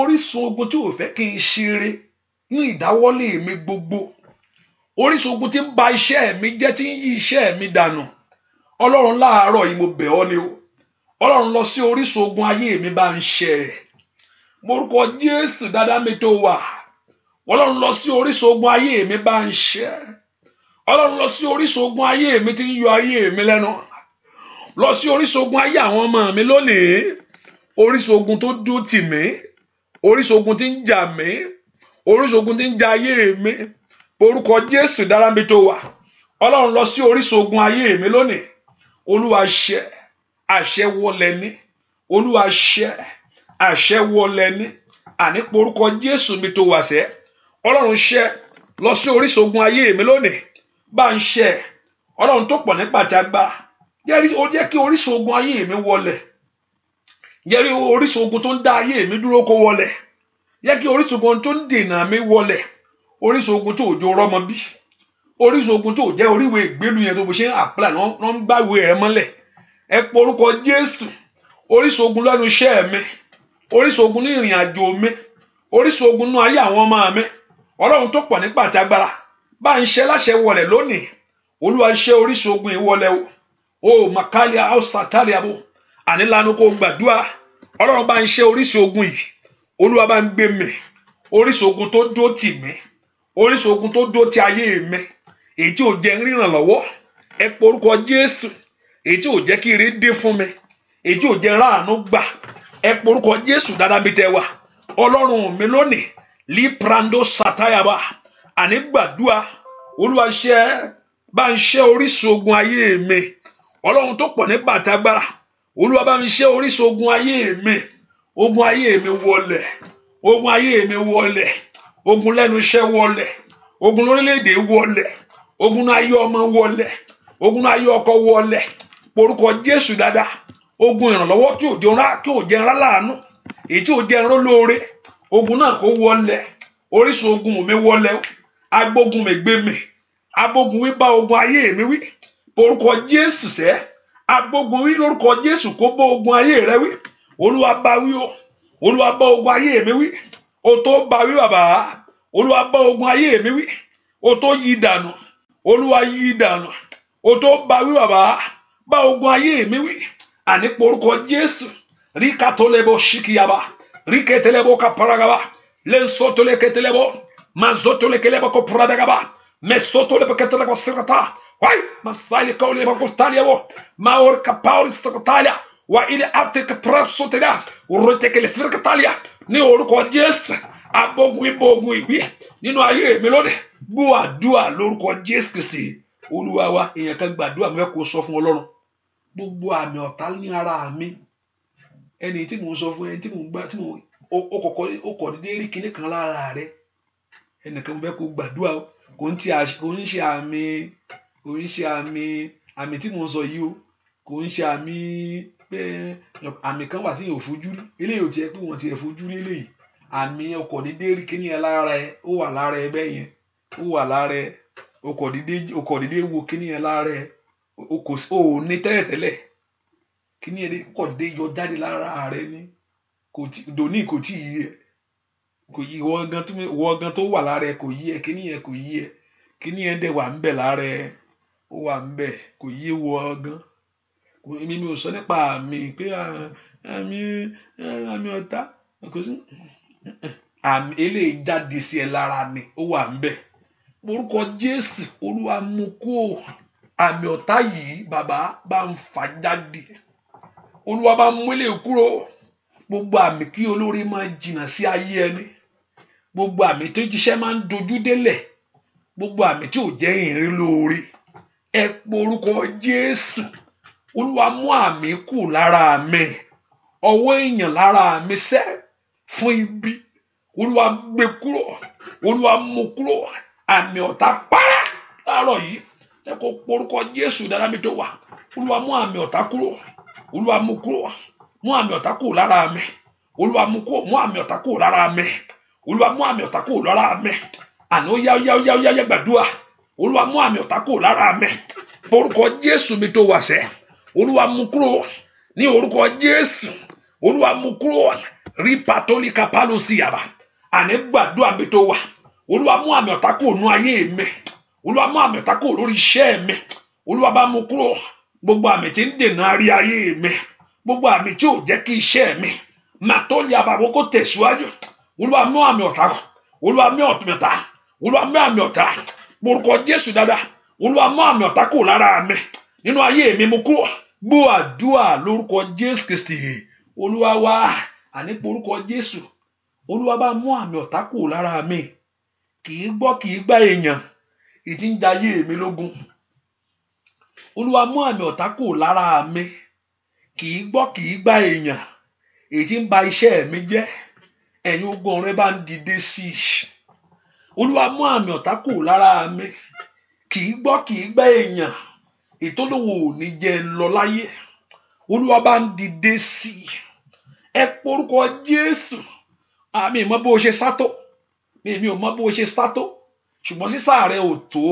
Speaker 1: Orísun ogun tí ò fẹ́ kí n ṣeré ní ìdáwọ́lé mi gbogbo. Orísun ogun tí ń ba iṣẹ́ mi jẹ́ tí ń yí iṣẹ́ mi dànù. Ọlọ́run láàárọ̀ yìí mo bẹ̀ ọ́ ni o. Ọlọ́run lọ sí orísun ogun ayé mi bá ń ṣe. Morúkọ Jésù dáadáa mi tó wà. Ọlọ́run lọ sí orísun ogun ayé mi bá ń ṣe. Ọlọ́run lọ sí orísun ogun ayé mi tí ń yọ ayé mi lẹ́nu. Lọ sí orísun ogun ayé àwọn ọmọ mi lónìí. Orísun ogun tó dúró tì mí. Orísun ogun tí ń jà mí. Orísun ogun tí ń jà ayé mi. Orúkọ Jésù dára mi tó wà. Ọlọ́run lọ sí orísun ogun ayé mi lónìí. Olúwa ṣẹ. Àṣẹ wọlẹ̀ ní. Olúwa ṣẹ. Àṣẹ wọlẹ̀ ní. Àní orúkọ Jésù mi tó wà sẹ́. Ọlọ́run ṣẹ. Lọ sí orísun ogun ayé mi lónìí. Bá ń ṣẹ. Ọlọ́run tó pọ̀ nípa ti agbára. Jẹ́ kí orísun ogun ayé mi wọlẹ̀. Jẹ́ kí orísun ogun tó ń dá ayé mi dúró kó wọlẹ̀. Jẹ́ kí orísun ogun tó ń dènà mi wọlẹ̀. Orísun ogun tó òjò rọ́mọ bí. Orísun ogun tó jẹ́ oríwèé ìgbélu yẹn tó bó ṣe ń apply lọ́n ń gbàwé rẹ̀ mọ́lẹ̀. Ẹ pọ orúkọ Jésù. Orísun ogun lẹ́nu iṣẹ́ mi. Orísun ogun ní ìrìn àjò mi. Orísun ogun nínú ayé àwọn ọmọ mi. Ọlọ́run tó pọ̀ nípa àti agbára. Bá ń ṣe láṣẹ wọlẹ̀ lónìí. Olúwa ṣe orísun ogun ìwọlẹ̀ o. O makalia ausatalia bo. Àní lanu kó gbàdúrà. Ọlọ́run bá ń ṣe orísun ogun yìí. Olúwa bá ń gbé mi. Orísun ogun tó dó tì mí. Orísun ogun tó dó ti ayé mi. Èyí tí ò jẹ́ ríran lọ́wọ́. Ẹ pọ orúkọ Jésù. Èyí tí ò jẹ́ kí ire dé fún mi. Èyí tí ò jẹ́ ráàánú gbà. Ẹ pọ orúkọ Jésù dáadáa bí tẹ wà. Ọlọ́run mi lónìí. Liprando satayaba. Àní gbàdúrà. Olúwa ṣe bá ń ṣe orísun ogun ayé mi. Ọlọ́run tó pọ̀ nípa àtagbára. Olúwa bá mi ṣe orísun ogun ayé mi. Ogun ayé mi wọlẹ̀. Ogun ayé mi wọlẹ̀. Ogun lẹ́nu iṣẹ́ wọlẹ̀. Ogun lórílẹ̀-èdè wọlẹ̀. Ogun ayé ọmọ wọlẹ̀. Ogun ayé ọkọ wọlẹ̀. Porúkọ Jésù dáadáa. Ogun ìrànlọ́wọ́ tí ò jẹ́ ńlá láàánú. èyí tí ò jẹ́ ẹran lóore ogun náà kó wọlẹ̀ orísun ogun mi wọlẹ̀ agbógun mi gbé mi abógun wí bá ogun ayé mi wí orúkọ Jésù sẹ́ agbógun wí lórúkọ Jésù kó bá ogun ayé rẹ wí Olúwa bá wí o Olúwa bá ogun ayé mi wí o tó bá wí bàbá Olúwa bá ogun ayé mi wí o tó yí dànù Olúwa yí dànù o tó bá wí bàbá bá ogun ayé mi wí àní porúkọ Jésù rí katolebo shikiyaba rí ketelebo kaparagaba lensotole ketelebo mazotole kelebo kopradagaba mesotole ketelebo sirata wai masali kaulebo kostaliebo maor kapaul stotalia wa ile atek prasotela urotekele firkatalia ní orúkọ Jésù abogun ibogun ìwí nínú ayé mi lónìí gbọ́ àdúà lórúkọ Jésù Kristi Olúwa wa èyàn kan gbàdúà mo fẹ́ kó sọ fún Ọlọ́run gbogbo àmì ọ̀tá ní ara mi ẹni tí mo sọ fún ẹni tí mo gbà tí mo ó kọ̀ dédé rí kinní kan lára rẹ ẹnìkan mo fẹ́ kó gbàdúà kò ń ṣe àmì tí mo sọ yìí o kò ń ṣe àmì pé àmì kan wà tí yóò fojú rí eléyìí ò tiẹ̀ pé wọ́n tiẹ̀ fojú rí eléyìí àmì ọkọ̀ dédé rí kinní yẹn lára ẹ ó wà lára ẹ bẹ́ẹ̀ yẹn ó wà lára ẹ ọkọ̀ dédé wo kinní yẹn lára ẹ o ní tẹ́lẹ̀tẹ́lẹ̀ kíní ẹni kọ̀ dé yọ jáde lára rẹ ní dòní kò tí yí ẹ kò yí ìwọ gan tó wà lára ẹ kò yí ẹ kíní yẹn kò yí ẹ kíní yẹn dẹ̀ wà ń bẹ̀ lára ẹ ó wà ń bẹ̀ kò yí wọ gan mi ò sọ nípa àmì pé àmì ọ̀tá kò sí àmì eléyìí jáde sí ẹ lára ni ó wà ń bẹ̀ orúkọ Jésù Olúwa mú kó àmì ọ̀tá yìí bàbá bá ń fà jáde Olúwa bá mú ilé kúrò gbogbo àmì kí olórí máa jìnnà sí ayé ẹni gbogbo àmì tó jíṣẹ́ máa ń dojú délẹ̀ gbogbo àmì tí ò jẹ́ ìrìn lóore ẹ porúkọ Jésù Olúwa mú àmì kù lára mi ọwọ́ èèyàn lára mi sẹ́ fún ibi Olúwa gbé kúrò Olúwa mú kúrò àmì ọ̀tá pàrà láàárọ̀ yìí ẹ kó porúkọ Jésù dára mi tó wà Olúwa mú àmì ọ̀tá kúrò Olúwa mú kúrò mú àmì ọ̀tá kúrò lára mi Olúwa mú kúrò mú àmì ọ̀tá kúrò lára mi Olúwa mú àmì ọ̀tá kúrò lára mi àná yá gbàdúrà Olúwa mú àmì ọ̀tá kúrò lára mi porúkọ Jésù mi tó wà sẹ́ Olúwa mú kúrò ní orúkọ Jésù Olúwa mú kúrò rí patolika palosi yaba àní gbàdúrà mi tó wà Olúwa mú àmì ọ̀tá kúrò nú ayé mi Olúwa mú àmì ọ̀tá kúrò lórí iṣẹ́ mi Olúwa bá mú kúrò gbogbo àmì tí ń dènà rí ayé mi gbogbo àmì tí ò jẹ́ kí iṣẹ́ mi máa tó lè àbàwọ́ kó tẹ̀síwájú Olúwa mú àmì ọ̀tá Olúwa mú ọ̀tá Olúwa mú àmì ọ̀tá porúkọ Jésù dáadáa Olúwa mú àmì ọ̀tá kúrò lára mi nínú ayé mi mú kúrò gbọ́ àdúà lórúkọ Jésù Kristi Olúwa wá àní porúkọ Jésù Olúwa bá mú àmì ọ̀tá kúrò lára mi kì í gbọ́ kì í gbà èèyàn ìdí ń jayé mi lógun Olúwa mú àmì ọ̀tá kúrò lára mi kì í gbọ́ kì í gbà èèyàn èyí ń ba iṣẹ́ mi jẹ́ ẹ̀yin ogun ọ̀rẹ́ bá ń dìde sí i Olúwa mú àmì ọ̀tá kúrò lára mi kì í gbọ́ kì í gbà èèyàn ìtòlówó ò ní jẹ́ ń lọ láyé Olúwa bá ń dìde sí i ẹ porúkọ Jésù àmì ìmọ̀ bó ṣe sátó mi ò mọ̀ bó ṣe sátó ṣùgbọ́n sísá rẹ ò tó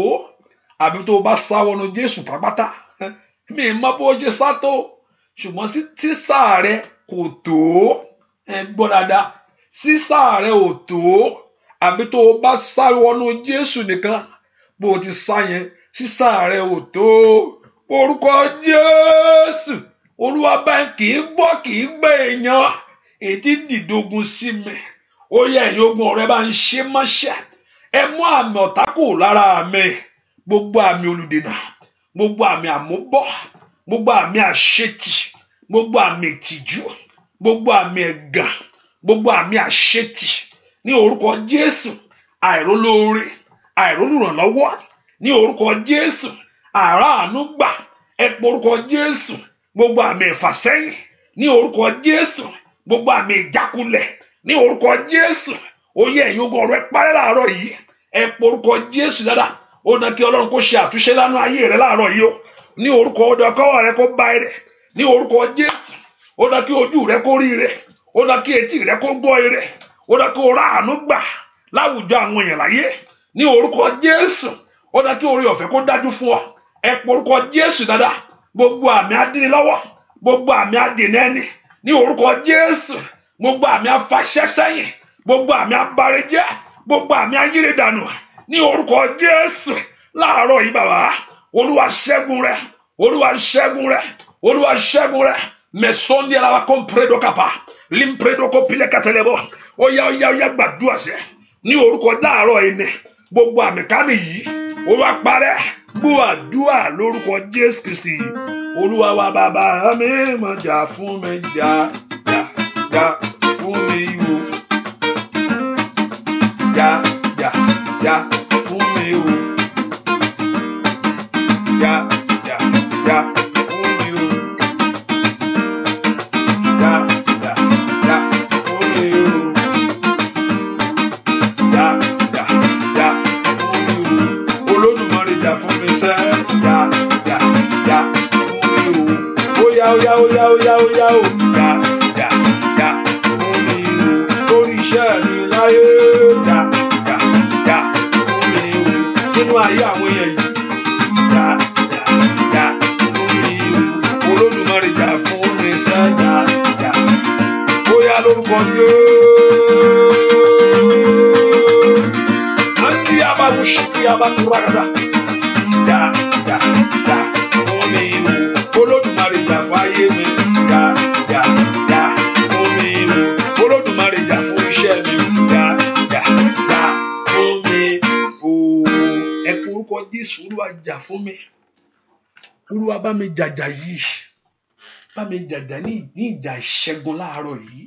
Speaker 1: àbí tó bá sá wọnú Jésù pátápátá mi ò mọ̀ bó ṣe sátó ṣùgbọ́n sísá rẹ kò tó ẹ gbọ́ dáadáa sísá rẹ ò tó àbí tó bá sá wọnú Jésù nìkan bó ti sá yẹn sísá rẹ ò tó orúkọ Jésù Olúwa bá kì í gbọ́ kì í gbé èèyàn ètí dìdógun sí mi ó yẹ ẹ̀yin ogun ọ̀rẹ́ bá ń ṣe mọ́ṣẹ́ ẹ mú àmì ọ̀tá kúrò lára mi gbogbo àmì olùdènà gbogbo àmì àmúbọ̀ gbogbo àmì àṣetì gbogbo àmì ìtìjú gbogbo àmì ẹ̀gàn gbogbo àmì àṣetì ní orúkọ Jésù àìrólóore àìrólùrànlọ́wọ́ ní orúkọ Jésù àràánú gbà ẹ pé orúkọ Jésù gbogbo àmì ìfàsẹ́yìn ní orúkọ Jésù gbogbo àmì ìjákulẹ̀ ní orúkọ Jésù ó yẹ ẹ̀yin ogun ọ̀rọ̀ ẹ parẹ́ láàárọ̀ yìí ẹ pé orúkọ Jésù dáadáa ó dán kí Ọlọ́run kó ṣe àtúnṣe lánàá ayé rẹ láàárọ̀ yìí ó ní orúkọ ọdọ kọ́wọ́ rẹ kó bá rẹ ní orúkọ Jésù ó dán kí ojú rẹ kó rí rẹ ó dá kí etí rẹ kó gbọ́ ire, ó dá kí o rá àánú gbà láwùjọ àwọn èèyàn láyé ní orúkọ Jésù. Ó dá kí oore ọ̀fẹ́ kó dájú fún ọ. Ẹ pọ orúkọ Jésù dáadáa. Gbogbo àmì adínilọ́wọ́, gbogbo àmì adènà ẹni ní orúkọ Jésù, gbogbo àmì afàṣẹsẹ́yìn, gbogbo àmì abárẹjẹ́, gbogbo àmì ayíredànù ní orúkọ Jésù. Láàárọ̀ yìí bàbá, Olúwa ṣẹ́gun rẹ, Olúwa ṣẹ́gun rẹ, Olúwa ṣẹ́gun rẹ. Mẹsọ́ndí aláwa kọ́ńprédò kàpá, límprédò kó pilẹ̀ kàtẹ́lẹ́bọ̀. Ó yá gbàdúrà sẹ́ ní orúkọ láàárọ̀ yìí ni gbogbo àmì kámi yìí Olúwa parẹ́. Gbọ́ àdúrà lórúkọ Jésù Kristi. Olúwa wa bàbá mi máa jà fún mi, jà fún mi o. Jà fún mi o. Jà fún mi o. Jà fún mi o. Jà fún mi o. Olódùmarè jà fún mi sẹ́. Jà fún mi o. Ó yá o. Jà fún mi o. Lórí iṣẹ́ mi láyé. Jà fún mi o. Nínú ayé àwọn èèyàn yìí. Jà fún mi o. Olódùmarè jà fún mi sẹ́. Jà. Ó yá lórúkọ Jésù. Andi abarushiki abakuragada. Jà fún mi o. Olódùmarè jà fún ayé mi. Jà fún mi o. Olódùmarè jà fún iṣẹ́ mi. Jà fún mi o. Ẹ kú orúkọ Jésù. Olúwa jà fún mi. Olúwa bá mi jàjà yìí. Bá mi jàjà ní ìjà ìṣẹ́gun láàárọ̀ yìí.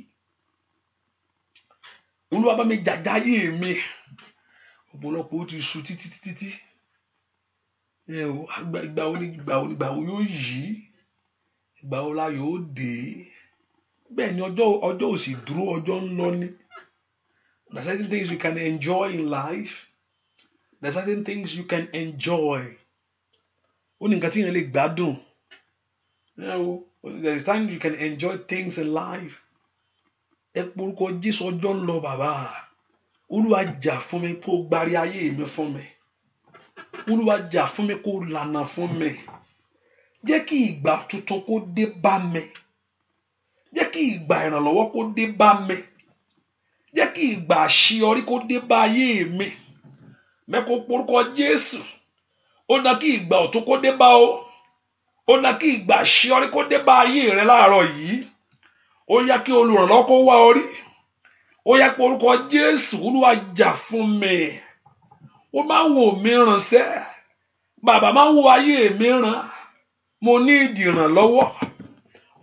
Speaker 1: Olúwa bá mi jàjà ayé mi. Ọ̀pọ̀lọpọ̀ ó ti sùn títí. Ìgbà wo yóò yí? Ìgbà wo la yóò dé? Bẹ́ẹ̀ ni ọjọ́ ò sì dúró, ọjọ́ ń lọ ní. There are certain things you can enjoy in life. There are certain things you can enjoy. Ó ní nǹkan tí yẹn lè gbádùn. There is time you can enjoy things in life. Ẹ porúkọ Jésù, ọjọ́ ń lọ bàbá. Olúwa jà fún mi kó gbárí ayé mi fún mi. Olúwa jà fún mi kó lànà fún mi. Jẹ́ kí ìgbà tuntun kó dé bá mi. Jẹ́ kí ìgbà ìrànlọ́wọ́ kó dé bá mi. Jẹ́ kí ìgbà àṣeyọrí kó dé bá ayé mi. Mẹ́kò porúkọ Jésù. Ó dá kí ìgbà ọ̀tun kó dé bá o. Ó dá kí ìgbà àṣeyọrí kó dé bá ayé rẹ láàárọ̀ yìí. Ó yá kí olùrànlọ́wọ́ kó wá orí. Ó yá pé orúkọ Jésù. Olúwa jà fún mi. Ó máa ń wò mí ránṣẹ́. Bàbá máa ń wo ayé mi ràn. Mo ní ìdí ìrànlọ́wọ́.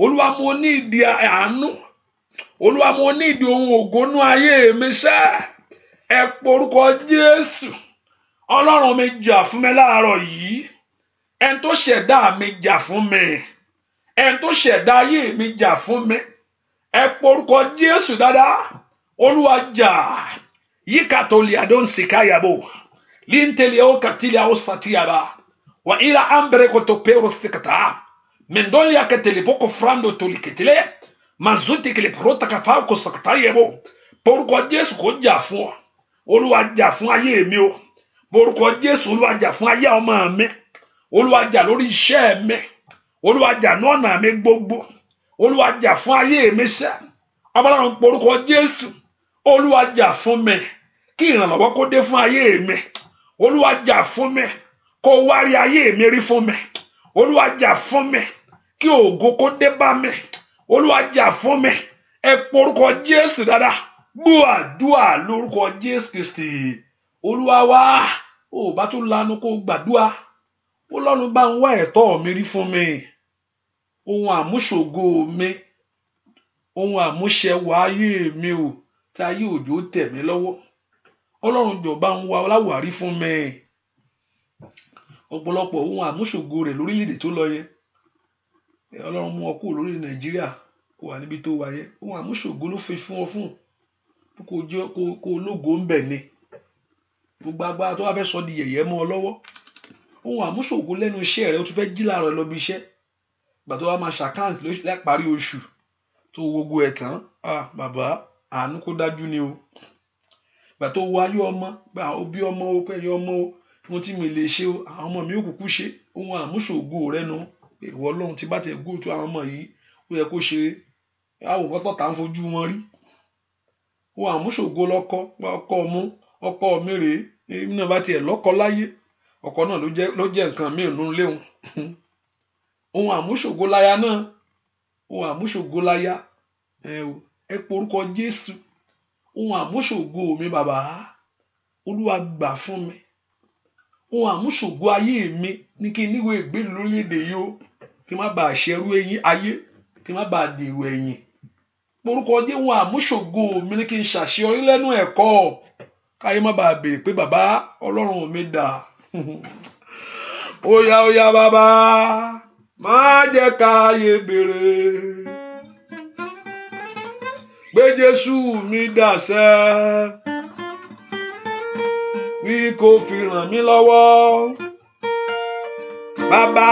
Speaker 1: Olúwa mo ní ìdí àánú. Olúwa mo ní ìdí ohun ògónú ayé mi sẹ́. Ẹ pé orúkọ Jésù. Ọlọ́run mi jà fún mi láàárọ̀ yìí. Ẹni tó ṣẹ̀dá mi jà fún mi. Ẹni tó ṣẹ̀dá ayé mi jà fún mi. Ẹ pé orúkọ Jésù dáadáa. Olúwa jà. Yíkàtò lè àdó ń sìká yàbò. Líntẹ̀lẹ̀ ó kàtìlẹ̀ ó sàtìyàbá. Wà ilà àmbẹ̀rẹ̀ kò tó pẹ̀rọ sìkàtà. Mendoli akatele boko frando toliketele. Mazuti kele prota kafa ko sàkàtà yẹbò. Porúkọ Jésù kó jà fún ọ. Olúwa jà fún ayé mi o. Porúkọ Jésù. Olúwa jà fún ayé ọmọ mi. Olúwa jà lórí iṣẹ́ mi. Olúwa jà lọ́nà mi gbogbo. Olúwa jà fún ayé mi sẹ́. Ọmọlọ́run porúkọ Jésù. Olúwa jà fún mi. Kí ìrànlọ́wọ́ kó dé fún ayé mi. Olúwa jà fún mi. Kó wárí ayé mi rí fún mi. Olúwa jà fún mi. Kí ògo kó dé bá mi. Olúwa jà fún mi. Ẹ porúkọ Jésù dáadáa. Gbọ́ àdúrà lórúkọ Jésù Kristi. Olúwa wá. Ó bá tún lanu kó gbàdúrà. Ọlọ́run bá ń wá ẹ̀tọ́ mi rí fún mi. Ohun àmúṣògo mi. Ohun àmúṣẹwà ayé mi o. Tí ayé òjò tẹ̀ mí lọ́wọ́. Ọlọ́run jọ̀ọ́ bá ń wá ọláwàrí fún mi. Ọ̀pọ̀lọpọ̀ ohun àmúṣògo rẹ̀ lórílẹ̀-èdè tó lọ yẹn. Ọlọ́run mú ọ kúrò lórí Nàìjíríà. Ó wà níbi tó wà yẹn. Ohun àmúṣògo ló fi fún ọ fún. Kó lógo ń bẹ̀ ni. Gbogbo agbára tó wá fẹ́ sọ di yẹ̀yẹ́ mọ́ ọ lọ́wọ́. Ohun àmúṣògo lẹ́nu iṣẹ́ rẹ̀ ó tún fẹ́ jí láàárọ̀ lọ bí iṣẹ́. Ìgbà tó wá máa ṣàkáǹtì láparí oṣù. tó gbogbo ẹ̀ tán bàbá àánú kó dájú ni o gbà tó wọ ayé ọmọ gbà ó bí ọmọ o pẹ̀yẹ ọmọ o ohun tí mi lè ṣe o àwọn ọmọ mi ò kúkú ṣe ohun àmúṣògo rẹ nu ìwọ Ọlọ́run tí bá tẹ̀ gò tó àwọn ọmọ yìí ó yẹ kó ṣe àwọn nǹkan tọ́ta ń fojú wọn rí ohun àmúṣògo ọkọ mú ọkọ mi rèé èmi náà bá tiẹ̀ lọ́kọ láyé ọkọ náà ló jẹ́ nǹkan míì nínú léwu ohun àmúṣògo láya náà ohun àmúṣògo láya ẹ porúkọ Jésù ohun àmúṣògo mi bàbá Olúwa gbà fún mi ohun àmúṣògo ayé mi ní kí n níwèé ìgbélú lórílẹ̀-èdè yìí o kí n má bàa ṣẹrú ẹ̀yìn ayé kí n má bàa dèrò ẹ̀yìn porúkọ jẹ́ ohun àmúṣògo mi ní kí n ṣàṣeyọrí lẹ́nu ẹ̀kọ́ káyé má bàa béèrè pé bàbá Ọlọ́run mi dà óyá bàbá má jẹ́ káyé béèrè pé Jésù mi dàṣẹ́ wí kó fi ràn mí lọ́wọ́ bàbá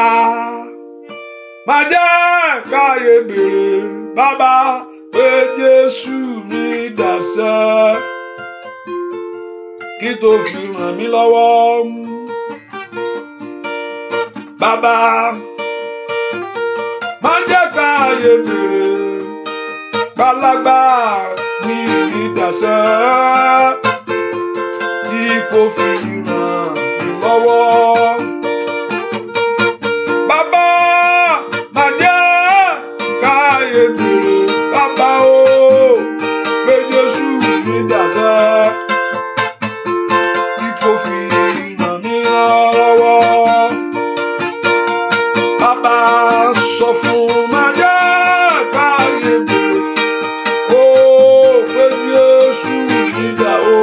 Speaker 1: má jẹ́ káyé béèrè bàbá pé Jésù mi dàṣẹ́ kí tó fi ràn mí lọ́wọ́ bàbá má jẹ́ káyé béèrè gbàlagbà mi dàṣẹ́ tí kò fi ràn mí lọ́wọ́ bàbá má jẹ́ káyé béèrè bàbá o pé Jésù mi dàṣẹ́ tí kò fi ràn mí lọ́wọ́ bàbá sọ fún má jẹ́ káyé béèrè ó pé Jésù mi dà ó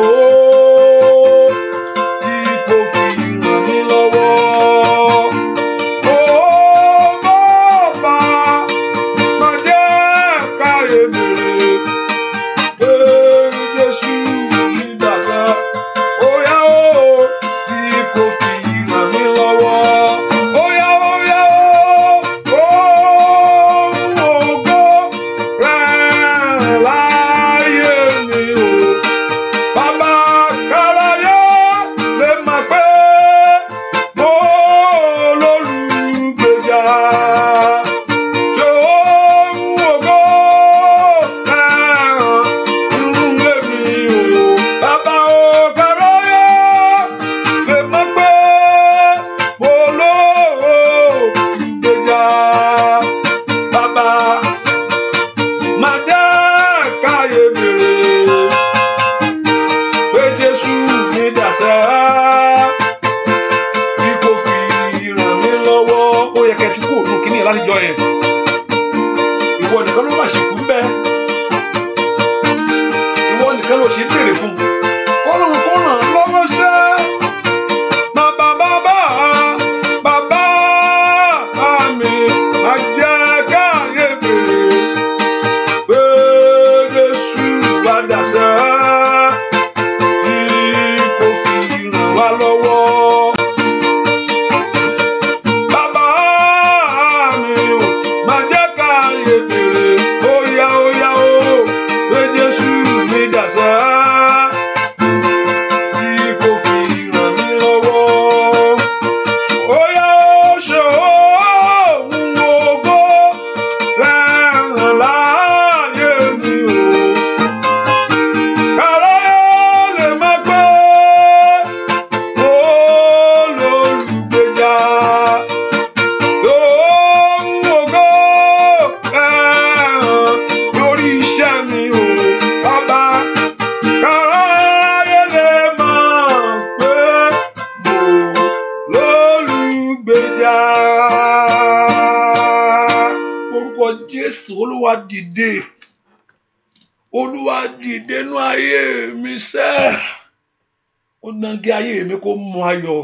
Speaker 1: tí kò fi ràn mí lọ́wọ́ ó bàbá má jẹ́ káyé béèrè pé Jésù mi dàṣẹ́ ó yá ó tí kò fi ràn mí lọ́wọ́ ó yá ó ògo rẹ̀ láyé mi o bàbá káráyé lè má pé mo lólùgbèjà ṣé ògo nínú èmi o bàbá o káráyé lè má pé mo lólùgbèjà bàbá má jẹ́ káyé béèrè pé Jésù mi dàṣẹ́ bí kò fi ràn mí lọ́wọ́ ó yẹ kẹ́ ti kú òun kíní ẹ̀ látijọ́ yẹn ìwọ nìkan ló má ṣe kú bẹ́ẹ̀ ìwọ nìkan ló ṣe béèrè fún Ọlọ́run kó ràn án lọ́wọ́ ṣẹ́ bàbá mi má jẹ́ káyé béèrè pé Jésù wá dàṣẹ́ tí kò fi ràn wá lọ́wọ́ bàbá mi ò má jẹ́ káyé béèrè ó yá ó pé Jésù mi dàṣẹ́ tí kò fi ràn mí lọ́wọ́ ó yá ó ṣe ohun ògo rẹ̀ láyé mi o káráyé lè má pé mo lólùgbèjà ohun ògo rẹ̀ lórí iṣẹ́ mi o bàbá káráyé lè má pé mo lólùgbèjà orúkọ Jésù Olúwa dìde nú ayé mi sẹ́ ó ná kí ayé mi kó mú ayọ̀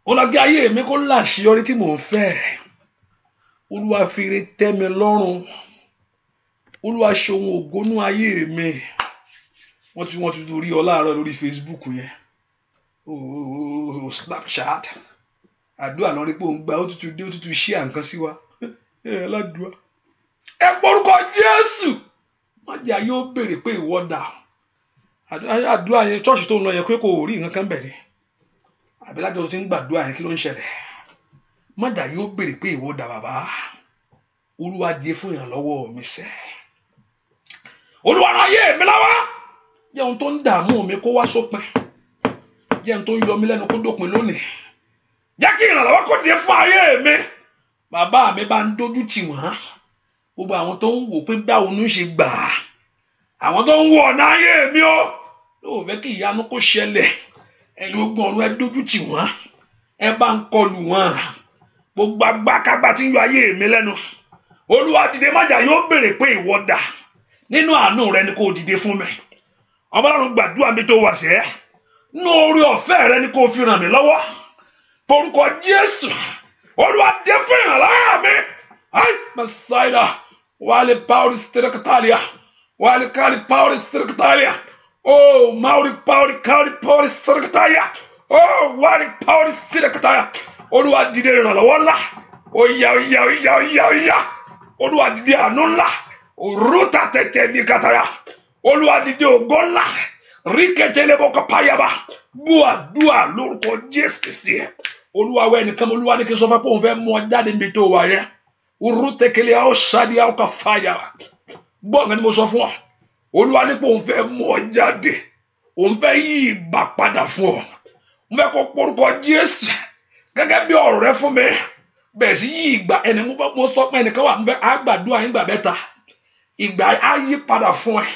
Speaker 1: ó ná kí ayé mi kó láṣeyọrí tí mò ń fẹ́ Olúwa fi ire tẹ́ mi lọ́rùn Olúwa ṣe ohun ògo nú ayé mi wọ́n ti rí ọ láàárọ̀ lórí Facebook yẹn Snapchat àdúrà lọ́rí pé òun gba ó tútù ṣí àǹkan sí wa aládùúà ẹ porúkọ Jésù májà yóò béèrè pé ìwọ dà. Àdúrà yẹn church tó ń lọ yẹn pé kò rí nǹkan kan bẹ̀ ni àbí lájọ tó ti ń gbàdúrà yẹn kí ló ń ṣẹlẹ̀. Májà yóò béèrè pé ìwọ dà bàbá. Olúwa dìde fún ìrànlọ́wọ́ mi sẹ́. Olúwa ràn ayé mi lọ́wọ́. Jẹ́ ohun tó ń dààmú mi kó wá sópin. Jẹ́ ohun tó ń yọ mí lẹ́nu kó dópin lónìí. Jẹ́ kí ìrànlọ́wọ́ kó dìde fún ayé mi. Bàbá mi bá ń dojú tì wọ́n. Gbogbo àwọn tó ń wò pé báwo ni ó ṣe gbà á. Àwọn tó ń wò ọ̀nà ayé mi ó. Yóò fẹ́ kí ìyanu kó ṣẹlẹ̀. Ẹ̀yin ogun ọ̀run ẹ dojú tì wọ́n. Ẹ bá ń kọlù wọ́n. Gbogbo agbákágbá tí ń yọ ayé mi lẹ́nu. Olúwa dìde májà yóò béèrè pé ìwọ dà. Nínú àánú rẹ ni kó dìde fún mi. Ọlọ́run gbàdúrà mi tó wà sẹ́. Nínú oore ọ̀fẹ́ rẹ ni kó fi ràn mí lọ́wọ́. Porúkọ Jésù. Olúwa dìde fún ìrànlọ́wọ́ mi. Ai Masaida. Wale Pauli Sterkatalia. Wale Kali Pauli Sterkatalia. Oh, Mauri Pauli Kali Pauli Sterkatalia. Oh, Wale Pauli Sterkatalia. Olúwa dìde ìrànlọ́wọ́ ńlá. Oya. Olúwa dìde àánú ńlá. Ruta tete ni kataya. Olúwa dìde ògo ńlá. Riketele boka payaba. Dua lórúkọ Jésù Kristi. Olúwa wẹ nìkan Olúwa ní kí sọ fún pé òun fẹ́ mú ọ jáde níbi tó wà yẹn. Urutekele a ó ṣáde a ó ka fàyà. Gbọ́ nǹkan ni mo sọ fún ọ. Olúwa ní pé òun fẹ́ mú ọ jáde. Òun fẹ́ yí ìgbà padà fún ọ. Mo fẹ́ kó porúkọ Jésù. Gẹ́gẹ́ bí ọ̀rọ̀ rẹ fún mi. Bẹ́ẹ̀ sì yí ìgbà ẹni mo sọ pé ẹnìkan wà mo fẹ́ àgbàdua yín gbà mẹ́ta. Ìgbà á yí padà fún ẹ.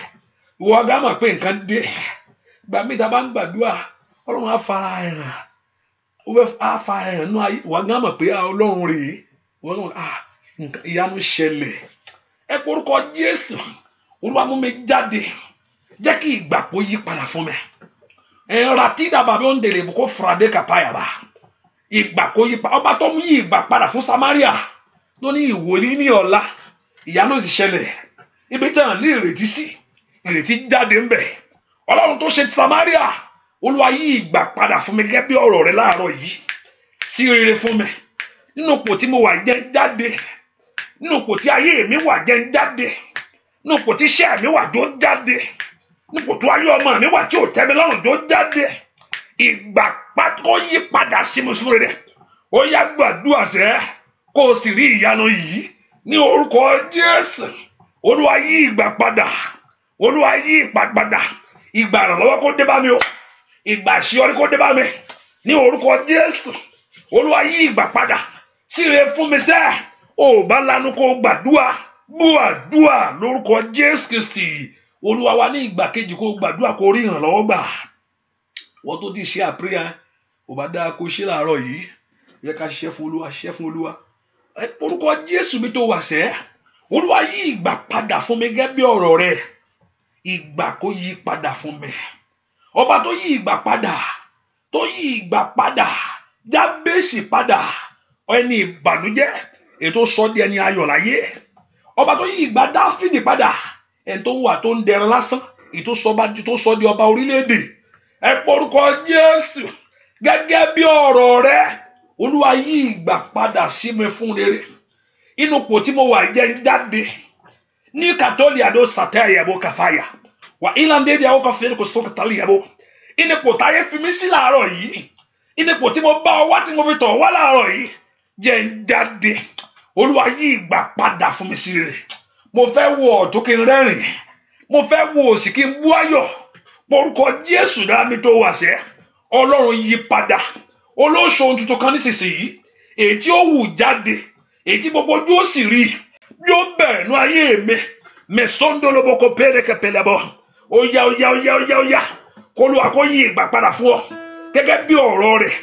Speaker 1: Ìwọ ọgá mọ̀ pé nǹkan dé. Ìgbà mi ta bá ń gbàdúrà Ọlọ́run á fara ẹ̀ràn. Ó fẹ́ á fa ẹ̀ràn nú ayé. Ìwọ ọgá mọ̀ pé Ọlọ́run rèé. Ọlọ́run ìyanu ṣẹlẹ̀. Ẹ porúkọ Jésù. Olúwa mú mi jáde. Jẹ́ kí ìgbà kó yí padà fún mi. Ẹ̀rà tí dàbà bí ó ń dèrè ìbùkún fúradé kàpáyàbá. Ìgbà kó yí padà. Ọba tó mú yí ìgbà padà fún Samaria. Ló ní ìwòlí ní ọ̀la. Ìyanu sì ṣẹlẹ̀. Ibi tí à ń lé ìrètí sí. Ìrètí jáde ń bẹ̀. Ọlọ́run tó ṣe ti Samaria. Olúwa yí ìgbà padà fún mi gẹ́gẹ́ bí ọ̀rọ̀ rẹ láàárọ̀ yìí. Sí rere fún mi. Nínú ipò tí mo wà jẹ́ ń jáde. Nínú ipò tí ayé mi wà jẹ́ ń jáde. Nínú ipò tí iṣẹ́ mi wà jó jáde. Nínú ipò tí ayé ọmọ mi wà tí ò tẹ́ mi lọ́rùn jó jáde. Ìgbà kó yí padà sí mi fún rere. Ó yá gbàdúrà sẹ́ kó o sì rí ìyanu yìí ní orúkọ Jésù. Olúwa yí ìgbà padà. Olúwa yí ìgbà padà. Ìgbà ìrànlọ́wọ́ kó dé bá mi o. Ìgbà àṣeyọrí kó dé bá mi. Ní orúkọ Jésù. Olúwa yí ìgbà padà. Síre fún mi sẹ́. Ó bá lanu kó gbàdúrà. Gbàdúrà lórúkọ Jésù Kristi. Olúwa wa ní ìgbà kejì kó gbàdúrà kó rí ìrànlọ́wọ́ gbà. Wọ́n tó ti ṣe àpéyà. Ó bá dáa kó ṣe láàárọ̀ yìí. Yẹ ká ṣiṣẹ́ fún Olúwa, ṣiṣẹ́ fún Olúwa. Orúkọ Jésù mi tó wà sẹ́. Olúwa yí ìgbà padà fún mi gẹ́gẹ́ bí ọ̀rọ̀ rẹ̀. Ìgbà kó yí padà fún mi. Ọba tó yí ìgbà padà. Tó yí ìgbà padà. Jábésì padà. Ẹni ìbànújẹ́. Ètò sọ di ẹni ayọ̀ láyé. Ọba tó yí ìgbà Dáfídì padà. Ẹni tó wà tó ń dẹran lásán. Ètò sọ di ọba orílẹ̀-èdè. Ẹ porúkọ Jésù. Gẹ́gẹ́ bí ọ̀rọ̀ rẹ̀. Olúwa yí ìgbà padà sí mi fún rere. Inú ipò tí mo wà jẹ́ ń jáde. Ní kàtólì àdó sàtẹ́ àyẹ̀bó kàfáyà. Wà ìlànà èdè àwọn kan fẹ́ẹ́ kò sọ kàtàlì àyẹ̀bó. Inú ipò táyé fi mí sí láàárọ̀ yìí. Inú ipò tí mo bá ọ wá tí mo fi tọ̀ wá láàárọ̀ yìí. Jẹ́ ń jáde. Olúwa yí ìgbà padà fún mi sí rere. Mo fẹ́ wo ọ̀tún kí n rẹ́rìn. Mo fẹ́ wo òsì kí n bú ayọ̀. Porúkọ Jésù dára mi tó wà sẹ́. Ọlọ́run yí padà. Olóṣù ohun tuntun kan nísinsìnyí. Èyí tí ó wù jáde. Èyí tí gbogbo ojú ó sì rí. Bí ó bẹ̀rẹ̀ nú ayé mi. Mẹ̀sọ́ndólóbókò pẹ́ẹ́rẹ́kẹ̀pẹ̀lẹ́bọ̀. Óyá. Kólúwa kó yí ìgbà padà fún ọ. Gẹ́gẹ́ bí ọ̀rọ̀ rẹ̀.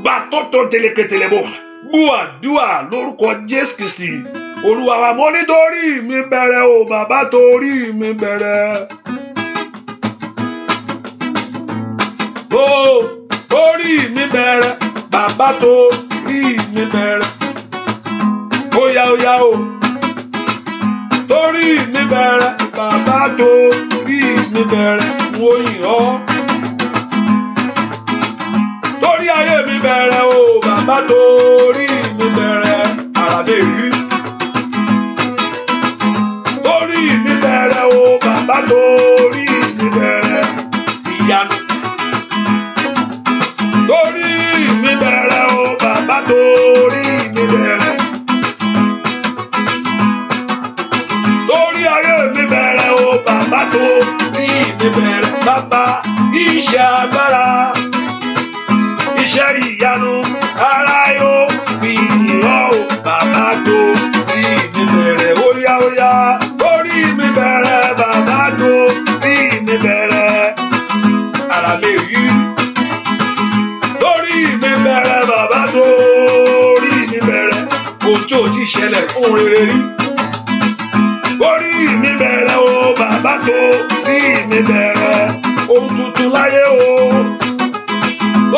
Speaker 1: Gbà tó tẹlẹkẹtẹlẹbọ̀. Gbàdúrà lórúkọ Jésù Kristi. Olúwa wa mo nítorí mi bẹ̀rẹ̀ o bàbá torí mi bẹ̀rẹ̀. Torí mi bẹ̀rẹ̀ bàbá torí mi bẹ̀rẹ̀. Óyá o. Torí mi bẹ̀rẹ̀ bàbá torí mi bẹ̀rẹ̀ mo yìn ọ́. Torí ayé mi bẹ̀rẹ̀ o bàbá torí mi bẹ̀rẹ̀ àràdé ìrírí. iṣẹ́ agbára, iṣẹ́ ìyanu, ara yóò fi hàn ó bàbá tó rí mi bẹ̀rẹ̀. Óyá óyá, orí mi bẹ̀rẹ̀ bàbá tó rí mi bẹ̀rẹ̀. Ara lè rí, orí mi bẹ̀rẹ̀ bàbá tó rí mi bẹ̀rẹ̀. Ohun tí ò ti ṣẹlẹ̀ fún rere rí. Orí mi bẹ̀rẹ̀ o bàbá tó rí mi bẹ̀rẹ̀. Ohun tuntun láyé o.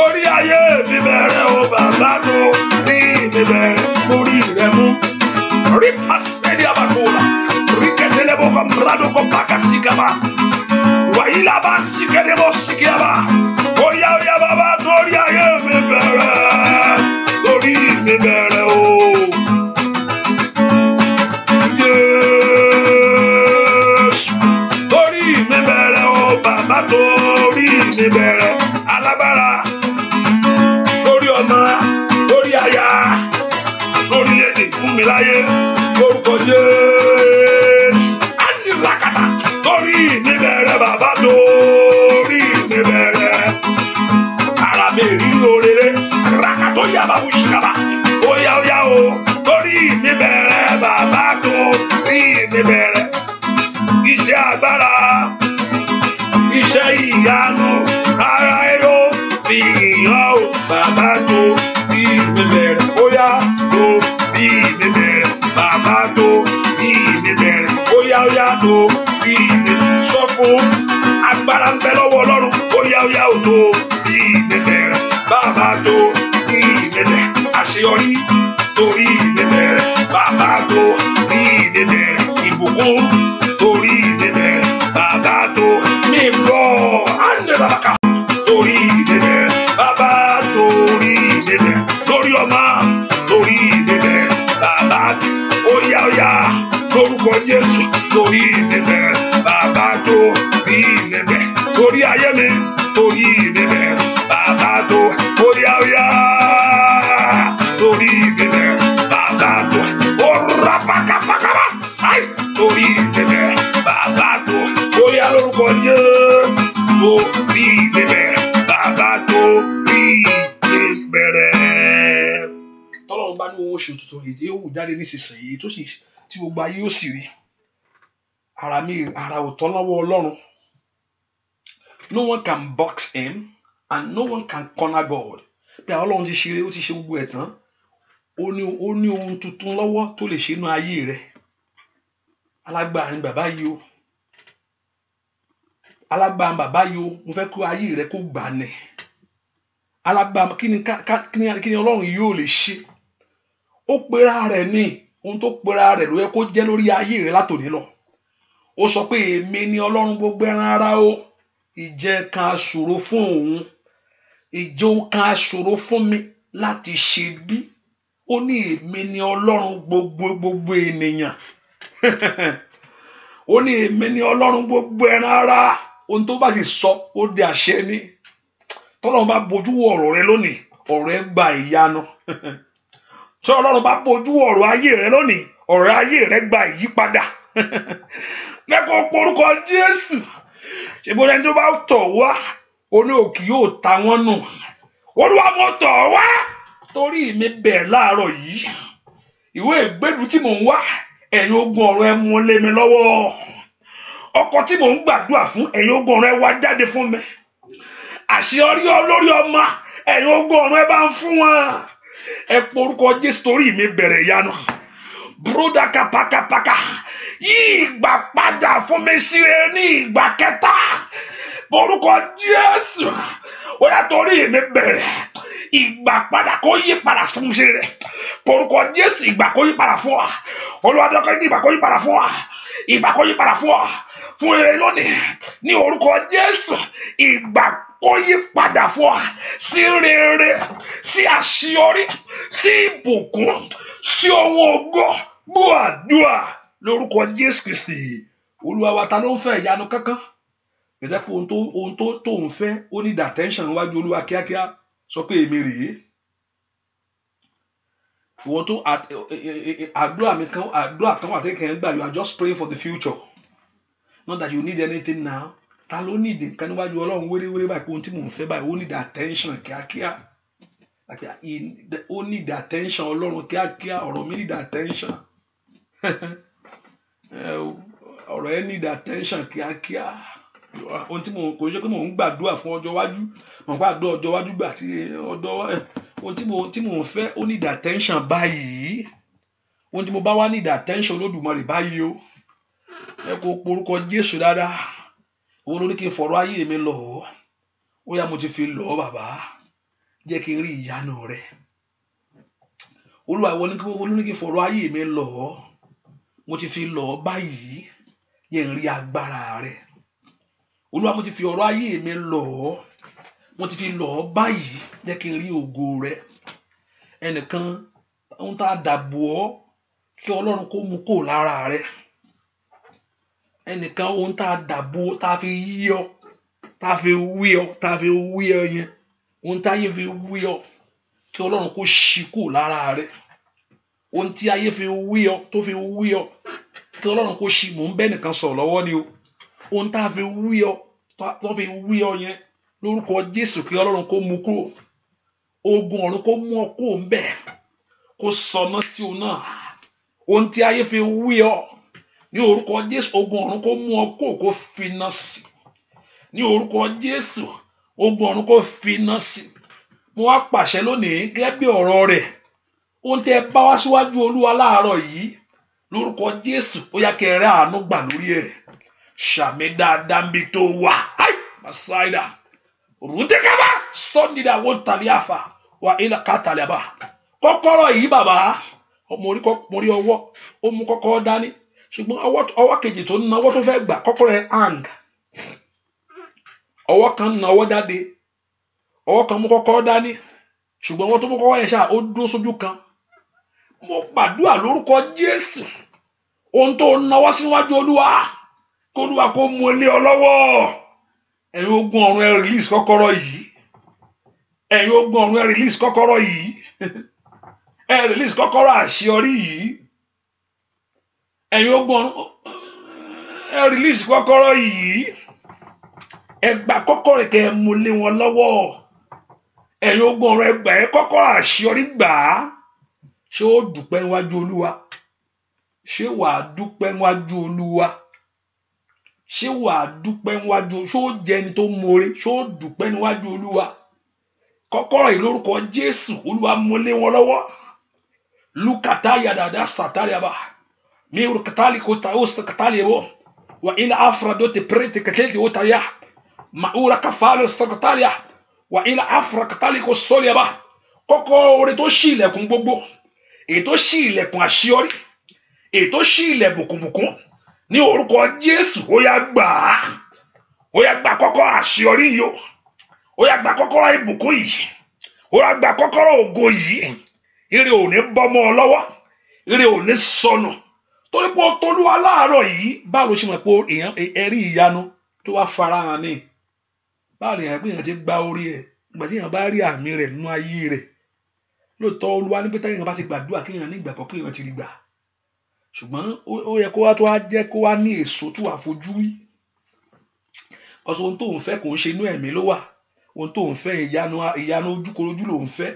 Speaker 1: Orí ayé mi bẹ̀rẹ̀ o bàbá tó rí mi bẹ̀rẹ̀. Orí rẹ mú. Rí pàṣẹ́dí àbàkùnà. Rí kẹtẹlẹ́bọ̀ kan brado kan bàkà síkàbà. Wàyí làbà síkẹ́lẹ́bọ̀ síkàbà. Óyá óyá bàbá tó rí ayé mi bẹ̀rẹ̀. Orí mi bẹ̀rẹ̀ o. Torí mi bẹ̀rẹ̀ alágbára, lórí ọmọ, lórí aya, lórílẹ̀-èdè fún mi láyé, lórúkọ Jésù. Àní làkàtà, torí mi bẹ̀rẹ̀ bàbá, torí mi bẹ̀rẹ̀. Ara mi rí oréré, ràkàtó yàbá bú ṣìkàbà. Óyá óyá o, torí mi bẹ̀rẹ̀ bàbá, torí mi bẹ̀rẹ̀. Iṣẹ́ agbára, iṣẹ́ ìyanu, ara yóò fi hàn ó bàbá tó bí mi bẹ̀rẹ̀. Óyá tó bí mi bẹ̀rẹ̀ bàbá tó bí mi bẹ̀rẹ̀. Óyá óyá tó bí mi sọ fún agbára ń bẹ lọ́wọ́ Ọlọ́run. Óyá óyá ó tó bí mi bẹ̀rẹ̀ bàbá tó bí mi bẹ̀rẹ̀. Àṣeyọrí torí mi bẹ̀rẹ̀ bàbá tó bí mi bẹ̀rẹ̀. Ìbùkún torí mi bẹ̀rẹ̀ bàbá tó mi bọ̀. Ànẹ́bàbàkà torí mi bẹ̀rẹ̀ bàbá torí mi bẹ̀rẹ̀. Lórí ọmọ torí mi bẹ̀rẹ̀ bàbá. Óyá óyá lórúkọ Jésù torí mi bẹ̀rẹ̀ bàbá torí mi bẹ̀rẹ̀. Torí ayé mi torí mi bẹ̀rẹ̀ bàbá tó. Óyá óyá torí mi bẹ̀rẹ̀ bàbá tó. Ó rà pàkàpàkàpà torí mi bẹ̀rẹ̀ bàbá tó. Óyá lórúkọ Jésù torí mi bẹ̀rẹ̀ bàbá torí mi bẹ̀rẹ̀. Tọ́lọ́run bá ní owó oṣù tuntun èdè yóò wù jáde nísinsìnyí tó sì tí gbogbo ayé yóò sì rí. Ara ò tán lọ́wọ́ Ọlọ́run. No one can box him and no one can corner God. Bí àwọn Ọlọ́run ti ṣeré, ó ti ṣe gbogbo ẹ̀ tán. Ó ní ohun tuntun lọ́wọ́ tó lè ṣe inú ayé rẹ̀. Alágbára ni bàbá yìí o. Alágbára bàbá yìí o. Mo fẹ́ kó ayé rẹ̀ kó gbà nẹ̀. Alágbára kí ni Ọlọ́run yìí ò lè ṣe. Ó pera rẹ̀ ní ohun tó pera rẹ̀ ló yẹ kó jẹ́ lórí ayé rẹ̀ látòní lọ. Ó sọ pé èmi ni Ọlọ́run gbogbo ẹran ara o. Ìjẹ́ kan aṣòro fún òun. Ìjọ kan aṣòro fún mi láti ṣe bí. Ó ní èmi ni Ọlọ́run gbogbo ènìyàn. Ó ní èmi ni Ọlọ́run gbogbo ẹran ara. Ohun tó bá sì sọ ó di àṣẹ ni. Tọ́lọ́run bá bojú wo ọ̀rọ̀ rẹ lónìí, ọ̀rọ̀ ẹ gba ìyanu. Tí Ọlọ́run bá bojú wo ọ̀rọ̀ ayé rẹ lónìí, ọ̀rọ̀ ayé rẹ gba ìyípadà. Lẹ́kọ̀ọ́ porúkọ Jésù. Ṣèbó ẹni tó bá tọ̀ wá, oní òkì yóò ta wọ́n nù. Olúwa mo tọ̀ wá torí mi bẹ̀ láàárọ̀ yìí. Ìwé ìgbélu tí mò ń wá, ẹ̀yin ogun ọ̀run ẹ mú lé mi lọ́wọ́. Ọkọ tí mò ń gbàdúrà fún, ẹ̀yin ogun ọ̀run ẹ wá jáde fún mi. Àṣeyọrí olórí ọmọ, ẹ̀yin ogun ọ̀run ẹ bá ń fún wọn. Ẹ porúkọ Jésù torí mi bẹ̀rẹ̀ ìyanu. Broda kapakapaka. Yí ìgbà padà fún mi sí rere ní ìgbà kẹta. Porúkọ Jésù. Ó yá torí mi bẹ̀rẹ̀. Ìgbà padà kó yí padà fún mi sí rere. Porúkọ Jésù ìgbà kó yí padà fún wa. Olúwa dọ́kọ̀ ìgbà kó yí padà fún wa. Ìgbà kó yí padà fún wa. Fún rere lónìí. Ní orúkọ Jésù. Ìgbà kó yí padà fún wa. Sí rere. Sí àṣeyọrí. Sí ìbùkún. Sí ohun ògo. Gbọ́ àdúrà lórúkọ Jésù Kristi. Olúwa wa ta ló ń fẹ́ ìyanu kankan. Ìjẹ́ pé ohun tó ń fẹ́ ó ní attention níwájú Olúwa kíákíá. Sọ pé èmi rèé. Ìwọ tó àdúrà kan wà tẹ́kẹ̀ ń gbà. You are just praying for the future. Not that you need anything now. ta ló ní ìdè nǹkan níwájú Ọlọ́run wéréwéré báyìí pé ohun tí mò ń fẹ́ báyìí ó ní the attention kíákíá ó ní the attention Ọlọ́run kíákíá ọ̀rọ̀ mi ní the attention ọ̀rọ̀ ẹ ní the attention kíákíá ohun tí kò ṣe pé mò ń gbàdúrà fún ọjọ́ iwájú mò ń gbàdúrà ọjọ́ iwájú gbà tí ohun tí mò ń fẹ́ ó ní the attention báyìí ohun tí mo bá wá ní the attention Olódùmarè báyìí o ẹ kò porúkọ Jésù dáadáa owó lórí kí n fọ̀rọ̀ ayé mi lọ ó yá mo ti fi lọ bàbá jẹ́ kí n rí ìyanu rẹ Olúwa ìwọ ní kí n fọ̀rọ̀ ayé mi lọ mo ti fi lọ báyìí jẹ́ n rí agbára rẹ Olúwa mo ti fi ọ̀rọ̀ ayé mi lọ mo ti fi lọ báyìí jẹ́ kí n rí ògo rẹ ẹnìkan ohun tá a dàbò ọ́ kí Ọlọ́run kó mú kó lára rẹ ẹnìkan ohun tá a dàbò tá a fi yí ọ tá a fi wí ọ yẹn ohun tá ayé fi wí ọ kí Ọlọ́run kó ṣí kó lára rẹ ohun tí ayé fi wí ọ tó fi wí ọ kí Ọlọ́run kó ṣí mò ń bẹ́ nìkan sọ̀rọ̀ lọ́wọ́ ni o ohun tá a fi wí ọ tó fi wí ọ yẹn lórúkọ Jésù kí Ọlọ́run kó mú kúrò ogun ọ̀run kó mú ọ kó ń bẹ̀ kó sọná sí o náà ohun tí ayé fi wí ọ ní orúkọ Jésù ogun ọ̀run kó mú ọ kó finá sí ní orúkọ Jésù ogun ọ̀run kó finá sí mo wá pàṣẹ lónìí gẹ́gẹ́ bí ọ̀rọ̀ rẹ̀ ohun tẹ́ bá wá síwájú Olúwa láàárọ̀ yìí lórúkọ Jésù ó yá kẹ́ rẹ́ àánú gbà lórí ẹ̀ ṣàmì dáadáa ń bí tó wà masaida rúdẹ́kábà sọ́nìdà wọ́n tàbí àfà wà ilà kátàlẹ́bà kọ́kọ́rọ́ yìí bàbá mo rí ọwọ́ ó mú kọ́kọ́rọ́ dání ṣùgbọ́n ọwọ́ kejì tó náwó tó fẹ́ gbà kọ́kọ́rọ́ ẹ̀ hang ọwọ́ kan náwó jáde ọwọ́ kan mú kọ́kọ́rọ́ dání ṣùgbọ́n wọ́n tó mú kọ́kọ́rọ́ yẹn ṣáà ó dúró sójú kan mo gbàdúrà lórúkọ Jésù ohun tó náwó síwájú Olúwa kó Olúwa kó mú lé ọ lọ́wọ́ ẹ̀yin ogun ọ̀run ẹ release kọ́kọ́rọ́ yìí ẹ̀yin ogun ọ̀run ẹ release kọ́kọ́rọ́ yìí ẹ release kọ́kọ́rọ́ àṣeyọrí yìí ẹ̀yin ogun ọ̀run ẹ release kọ́kọ́rọ́ yìí ẹ gba kọ́kọ́rọ́ kẹ́ ẹ mú lé wọn lọ́wọ́ ẹ̀yin ogun ọ̀run ẹ gbà ẹ kọ́kọ́rọ́ àṣeyọrí gbà á ṣé ó dúpẹ́ níwájú Olúwa ṣé wàá dúpẹ́ níwájú Olúwa ṣé wàá dúpẹ́ níwájú ṣé ó jẹ́ ẹni tó mọ̀ọ́rẹ́ ṣé ó dúpẹ́ níwájú Olúwa kọ́kọ́rọ́ yìí lórúkọ Jésù Olúwa mú lé wọn lọ́wọ́ lukata yadada satariaba mi urkatali kota ustakatali bo wa ila afrado te prete kateli otaya maura kafalo ustakatalia wa ila afra katali ko soliaba kọ́kọ́rọ́ tó ṣí ilẹ̀kùn gbogbo èyí tó ṣí ilẹ̀kùn àṣeyọrí èyí tó ṣí ilẹ̀kùn bùkún ní orúkọ Jésù ó yá gbà kọ́kọ́rọ́ àṣeyọrí yìí ó yá gbà kọ́kọ́rọ́ ìbùkún yìí ó yá gbà kọ́kọ́rọ́ ògo yìí ire ò ní bọ́mọ́ ọ lọ́wọ́ ire ò ní sọnù torí pé Olúwa láàárọ̀ yìí báwo ṣe mọ̀ pé èèyàn ẹ̀rí ìyanu tó wá farahàn ní báwo lèèyàn pé èèyàn ti gba orí ẹ̀ ìgbà tí èèyàn bá rí àmì rẹ̀ nínú ayé rẹ̀ lóòótọ́ Olúwa ní pé táyà bá ti gbàdúrà kí èèyàn ní ìgbàgbọ́ pé èèyàn ti rí gbà ṣùgbọ́n ó yẹ kó wá tó wá jẹ́ kó wá ní èso tó wà fojú rí ọ̀sọ̀ ohun tó ń fẹ́ kò ń ṣe inú ẹ̀mí ló wà ohun tó ń fẹ́ ìyanu ojúkorojú ló ń fẹ́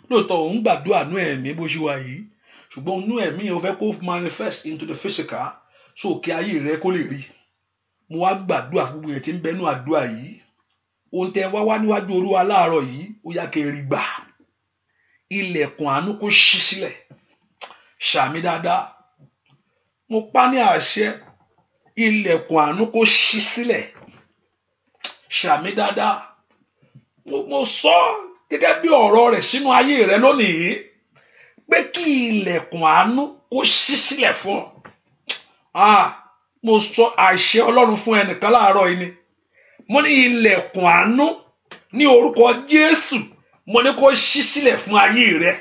Speaker 1: lóòótọ́ òun gbàdúrà nú ẹ̀mí bó ṣe wà yìí ṣùgbọ́n nú ẹ̀mí ó fẹ́ kó manifest into the physical so kí ayé rẹ kó lè rí mo wá gbàdúrà fún gbogbo ẹ̀ tí ń bẹnu àdúrà yìí ohun tẹ wá níwájú Olúwa láàárọ̀ yìí ó yá kẹ́ rí gbà ilẹ̀kùn àánú kó ṣí sílẹ̀ ṣàmì dáadáa mo pa ní àṣẹ ilẹ̀kùn àánú kó ṣí sílẹ̀ ṣàmì dáadáa mo sọ gẹ́gẹ́ bí ọ̀rọ̀ rẹ̀ sínú ayé rẹ̀ lónìí pé kí ilẹ̀kùn àánú kó ṣí sílẹ̀ fún ọ mo sọ àṣẹ Ọlọ́run fún ẹnìkan láàárọ̀ yìí ni mo ní ilẹ̀kùn àánú ní orúkọ Jésù mo ní kó ṣí sílẹ̀ fún ayé rẹ̀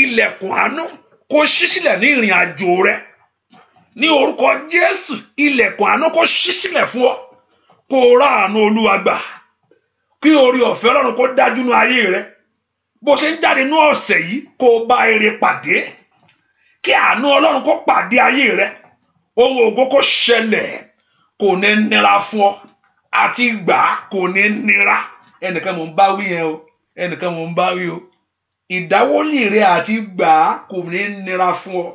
Speaker 1: ilẹ̀kùn àánú kó ṣí sílẹ̀ ní ìrìn àjò rẹ̀ ní orúkọ Jésù ilẹ̀kùn àánú kó ṣí sílẹ̀ fún ọ kó rá àánú Olúwa gbà kí orí ọ̀fẹ́ Ọlọ́run kó dájú ní ayé rẹ̀ bó ṣe ń jáde ní ọ̀sẹ̀ yìí kó bá ire pàdé kí àánú Ọlọ́run kó pàdé ayé rẹ̀ ohun ògo kó ṣẹlẹ̀ kò ní nira fún ọ àti gbà kò ní nira. Ẹnìkan mò ń bá wí yẹn o, ẹnìkan mò ń bá wí o. Ìdáwọ́lé rẹ àti gbà kò ní nira fún ọ.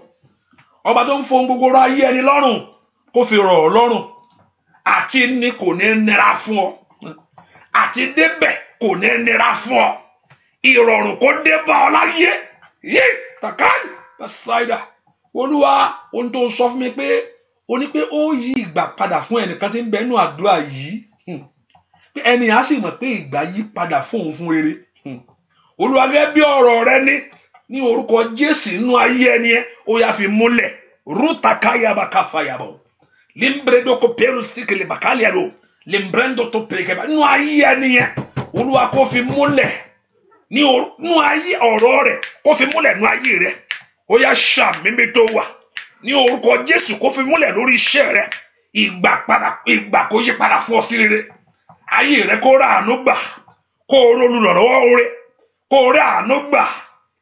Speaker 1: Ọba tó ń fún gbogbo ọ̀rọ̀ ayé ẹni lọ́rùn kó fi rọ̀ ọ́ lọ́rùn. Àti ní kò ní nira fún ọ, àti débẹ̀ kò ní nira fún ọ. Ìrọ̀rùn kó dé bá ọ láyé. Yé takai basaida. Olúwa ohun tó sọ fún mi pé ó ní pé ó yí ìgbà padà fún ẹnìkan tí ń bẹ nínú àdúrà yìí. Pé ẹni á sì mọ̀ pé ìgbà yí padà fún òun fún rere. Olúwa gẹ́gẹ́ bí ọ̀rọ̀ rẹ ní orúkọ Jésù nínú ayé ẹni ẹ ó yá fi múlẹ̀. Rutakaya bakafayabo. Limbredo kopelu sikele bakaliado. Limbrendo to pekeba. Nínú ayé ẹni ẹ Olúwa kó fi múlẹ̀. Nínú ayé ọ̀rọ̀ rẹ̀ kó fi múlẹ̀ nínú ayé rẹ̀. Ó yá ṣàmì tó wà. Ní orúkọ Jésù kó fi múlẹ̀ lórí iṣẹ́ rẹ̀. Ìgbà kó yí padà fún ọ sí rere. Ayé rẹ̀ kó rà àánú gbà. Kó olùrànlọ́wọ́ oore. Kó rí àánú gbà.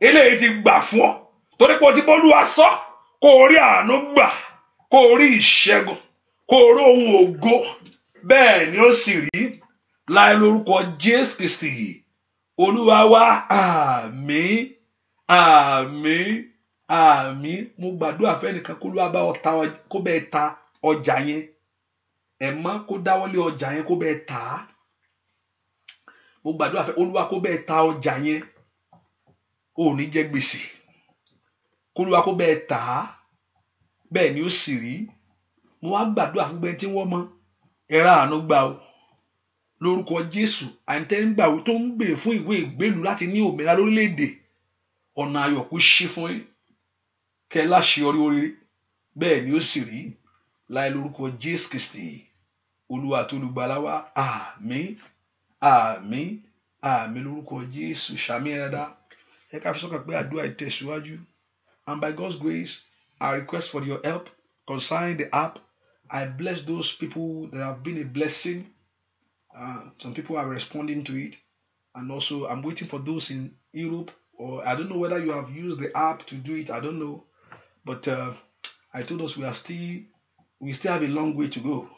Speaker 1: Eléyìí ti gbà fún ọ. Torí pé o ti bọ́lúwa sọ. Kó rí àánú gbà. Kó rí ìṣẹ́gun. Kó rí ohun ògo. Bẹ́ẹ̀ ni ó sì rí. Láì lórúkọ Jésù Kristi. Olúwa wa, àmín, àmín, àmín. Mo gbàdúrà fẹ́nìkan kó Olúwa bá ọ ta kó bẹ́ẹ̀ ta ọjà yẹn. Ẹ má kó dáwọ́lé ọjà yẹn kó bẹ́ẹ̀ ta. Mo gbàdúrà fẹ́ Olúwa kó bẹ́ẹ̀ ta ọjà yẹn. Ò ní jẹ gbèsè. Kó Olúwa kó bẹ́ẹ̀ ta. Bẹ́ẹ̀ ni ó sì rí. Mo wá gbàdúrà fún gbẹ́ni tí wọ́n mọ̀. Ẹ rà àánú gbà o. Lórúkọ Jésù àìntẹ́ńgbàwé tó ń gbèrè fún ìwé ìgbélú láti ní òmìnira lórílẹ̀‐èdè ọ̀nà ayọ̀ kó ṣí fún yín kẹ́ láṣeyọrí oríire bẹ́ẹ̀ ni ó sì rí láì lórúkọ Jésù Kristi Olúwa àti olùgbàlà wa àmín àmín àmín lórúkọ Jésù ṣàmì ẹ̀dá ẹ ká fi sọ́kàn pé àdúrà ìtẹ̀síwájú and by God's grace I request for your help concerning the app. I bless those people that have been a blessing. Some people are responding to it, and also I'm waiting for those in Europe, or I don't know whether you have used the app to do it. I don't know, but I told us we still have a long way to go.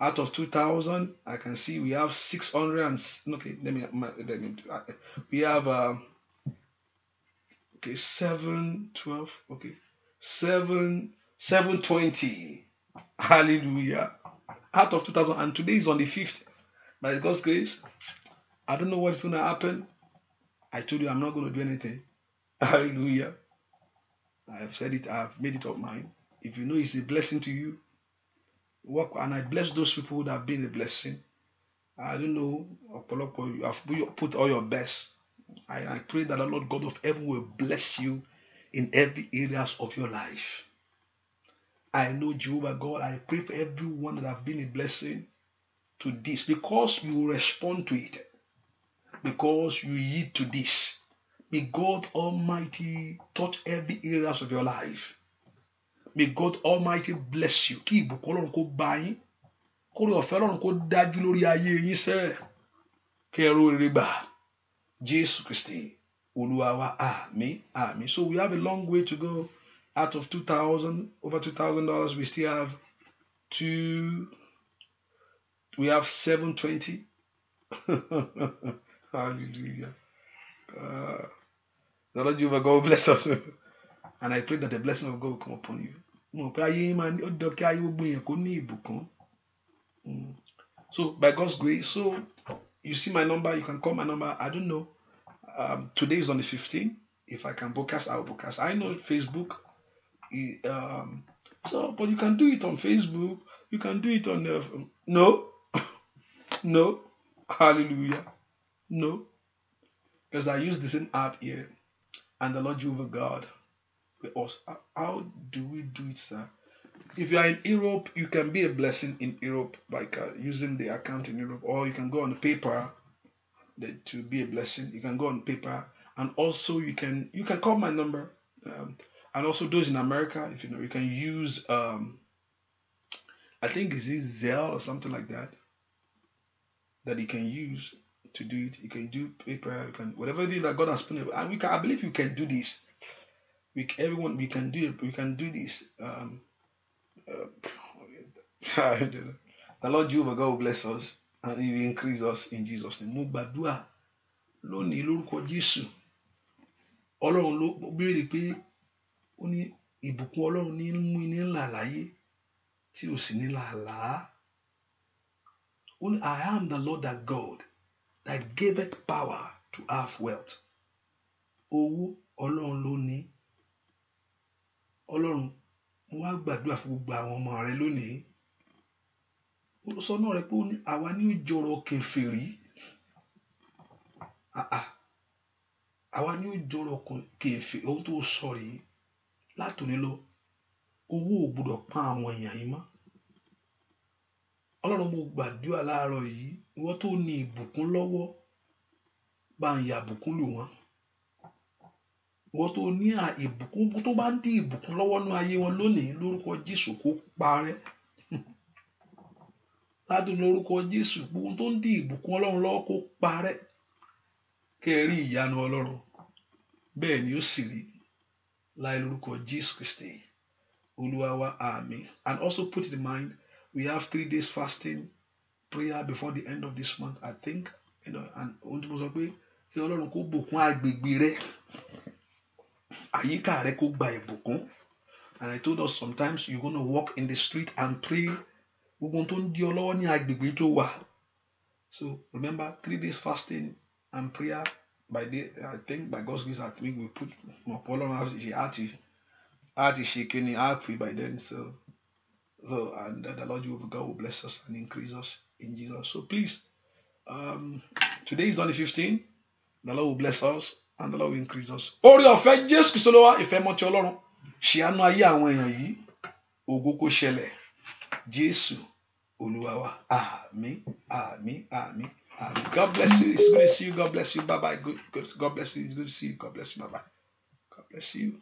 Speaker 1: Out of 2,000, I can see we have 600 and okay. We have 712. Okay, 720. Hallelujah. Out of 2,000, and today is on the 5th. By God's grace, I don't know what's going to happen. I told you I'm not going to do anything. Hallelujah. I have said it. I have made it up mine. If you know it's a blessing to you, work. And I bless those people that have been a blessing. I don't know. You have put all your best. I pray that the Lord God of heaven will bless you in every areas of your life. I know Jehovah God. I pray for everyone that have been a blessing to this, because you respond to it, because you yield to this. May God Almighty touch every areas of your life. May God Almighty bless you. Kí ìbùkún Ọlọ́run kó bá yín, kó rí ọ̀fẹ́ Ọlọ́run kó dájú lórí ayé yín sẹ́, kẹ́rù rere gbà. Jésù Kristi, Olúwa wa, àmín, àmín. So we have a long way to go. Out of over $2,000, we still have we have 720. Hallelujah. The Lord Jehovah God bless us. And I pray that the blessing of God will come upon you. So by God's grace, so you see my number, you can call my number. I don't know. Today is on the 15th. If I can broadcast, I will broadcast. I know Facebook. But you can do it on Facebook. You can do it on No. Hallelujah. No. Because I use the same app here. And the Lord Jehovah God with us. How do we do it, sir? If you are in Europe, you can be a blessing in Europe by using the account in Europe. Or you can go on paper to be a blessing. You can go on paper. And also you can call my number. And also those in America, if you know, you can use I think it's Zelle or something like that you can use to do it. You can do paper, you can whatever it is that God has put in. And I believe you can do this. We can do this. The Lord Jehovah God will bless us and He will increase us in Jesus' name. Mo gbàdúrà lónìí lórúkọ Jésù. Ọlọ́run ló béèrè pé ó ní ìbùkún Ọlọ́run ní mú ní ńlá láyé tí ò sì ní làálàá. Ó ní I am the Lord that God that giveth power to have wealth. Owó Ọlọ́run ló ní. Ọlọ́run mo wá gbàdúrà fún gbogbo àwọn ọmọ rẹ lónìí. Olùsọ́nà rẹ pé ó ní àwa ní òjòrò kèfèrí. Àwa ní òjòrò kèfèrí. Ohun tó sọ rèé látòní lọ owó ò gbọdọ̀ pa àwọn èèyàn yìí mọ́. Ọlọ́run mo gbàdúrà láàárọ̀ yìí ìwọ tó ní ìbùkún lọ́wọ́ bá ń ya ìbùkún lù wọ́n. Ìwọ tó ní ìbùkún tó bá ń dí ìbùkún lọ́wọ́ nú ayé wọn lónìí lórúkọ Jésù kó parẹ́. Ládùn lórúkọ Jésù gbogbo tó ń dí ìbùkún Ọlọ́run lọ́wọ́ kó parẹ́. Kẹ́rí ìyanu Ọlọ́run bẹ́ẹ̀ ni ó sì rí láì lórúkọ Jésù Kristi Olúwa wa àmín. And also put in mind we have 3 days fasting prayer before the end of this month, I think, and ohun tí mo sọ pé kí Ọlọ́run kó bùkún agbègbè rẹ, àyíká rẹ kó gba ìbùkún. And I told us sometimes you're going to walk in the street and pray gbogbo tó ń di ọ lọ́wọ́ ní agbègbè tó wà. So remember 3 days fasting and prayer by the, I think by God's grace I think we put more Ọlọ́run àti shaking happy by then. So and the Lord Jehovah God will bless us and increase us in Jesus. So please, today is on the 15th. The Lord will bless us and the Lord will increase us. Orí ọ̀fẹ́ Jésù Kristi Olúwa ìfẹ́ mọ́ ti Ọlọ́run ṣe àánú ayé àwọn èèyàn yìí ògo kó ṣẹlẹ̀ Jésù Olúwa wa àmín àmín àmín àmín. God bless you. It's good to see you. God bless you. Bye bye. Good. God bless you. It's good to see you. God bless you. Bye bye. God bless you.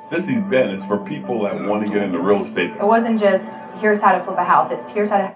Speaker 2: This event is for people that want to get into real estate.
Speaker 3: It wasn't just, here's how to flip a house. It's here's how to...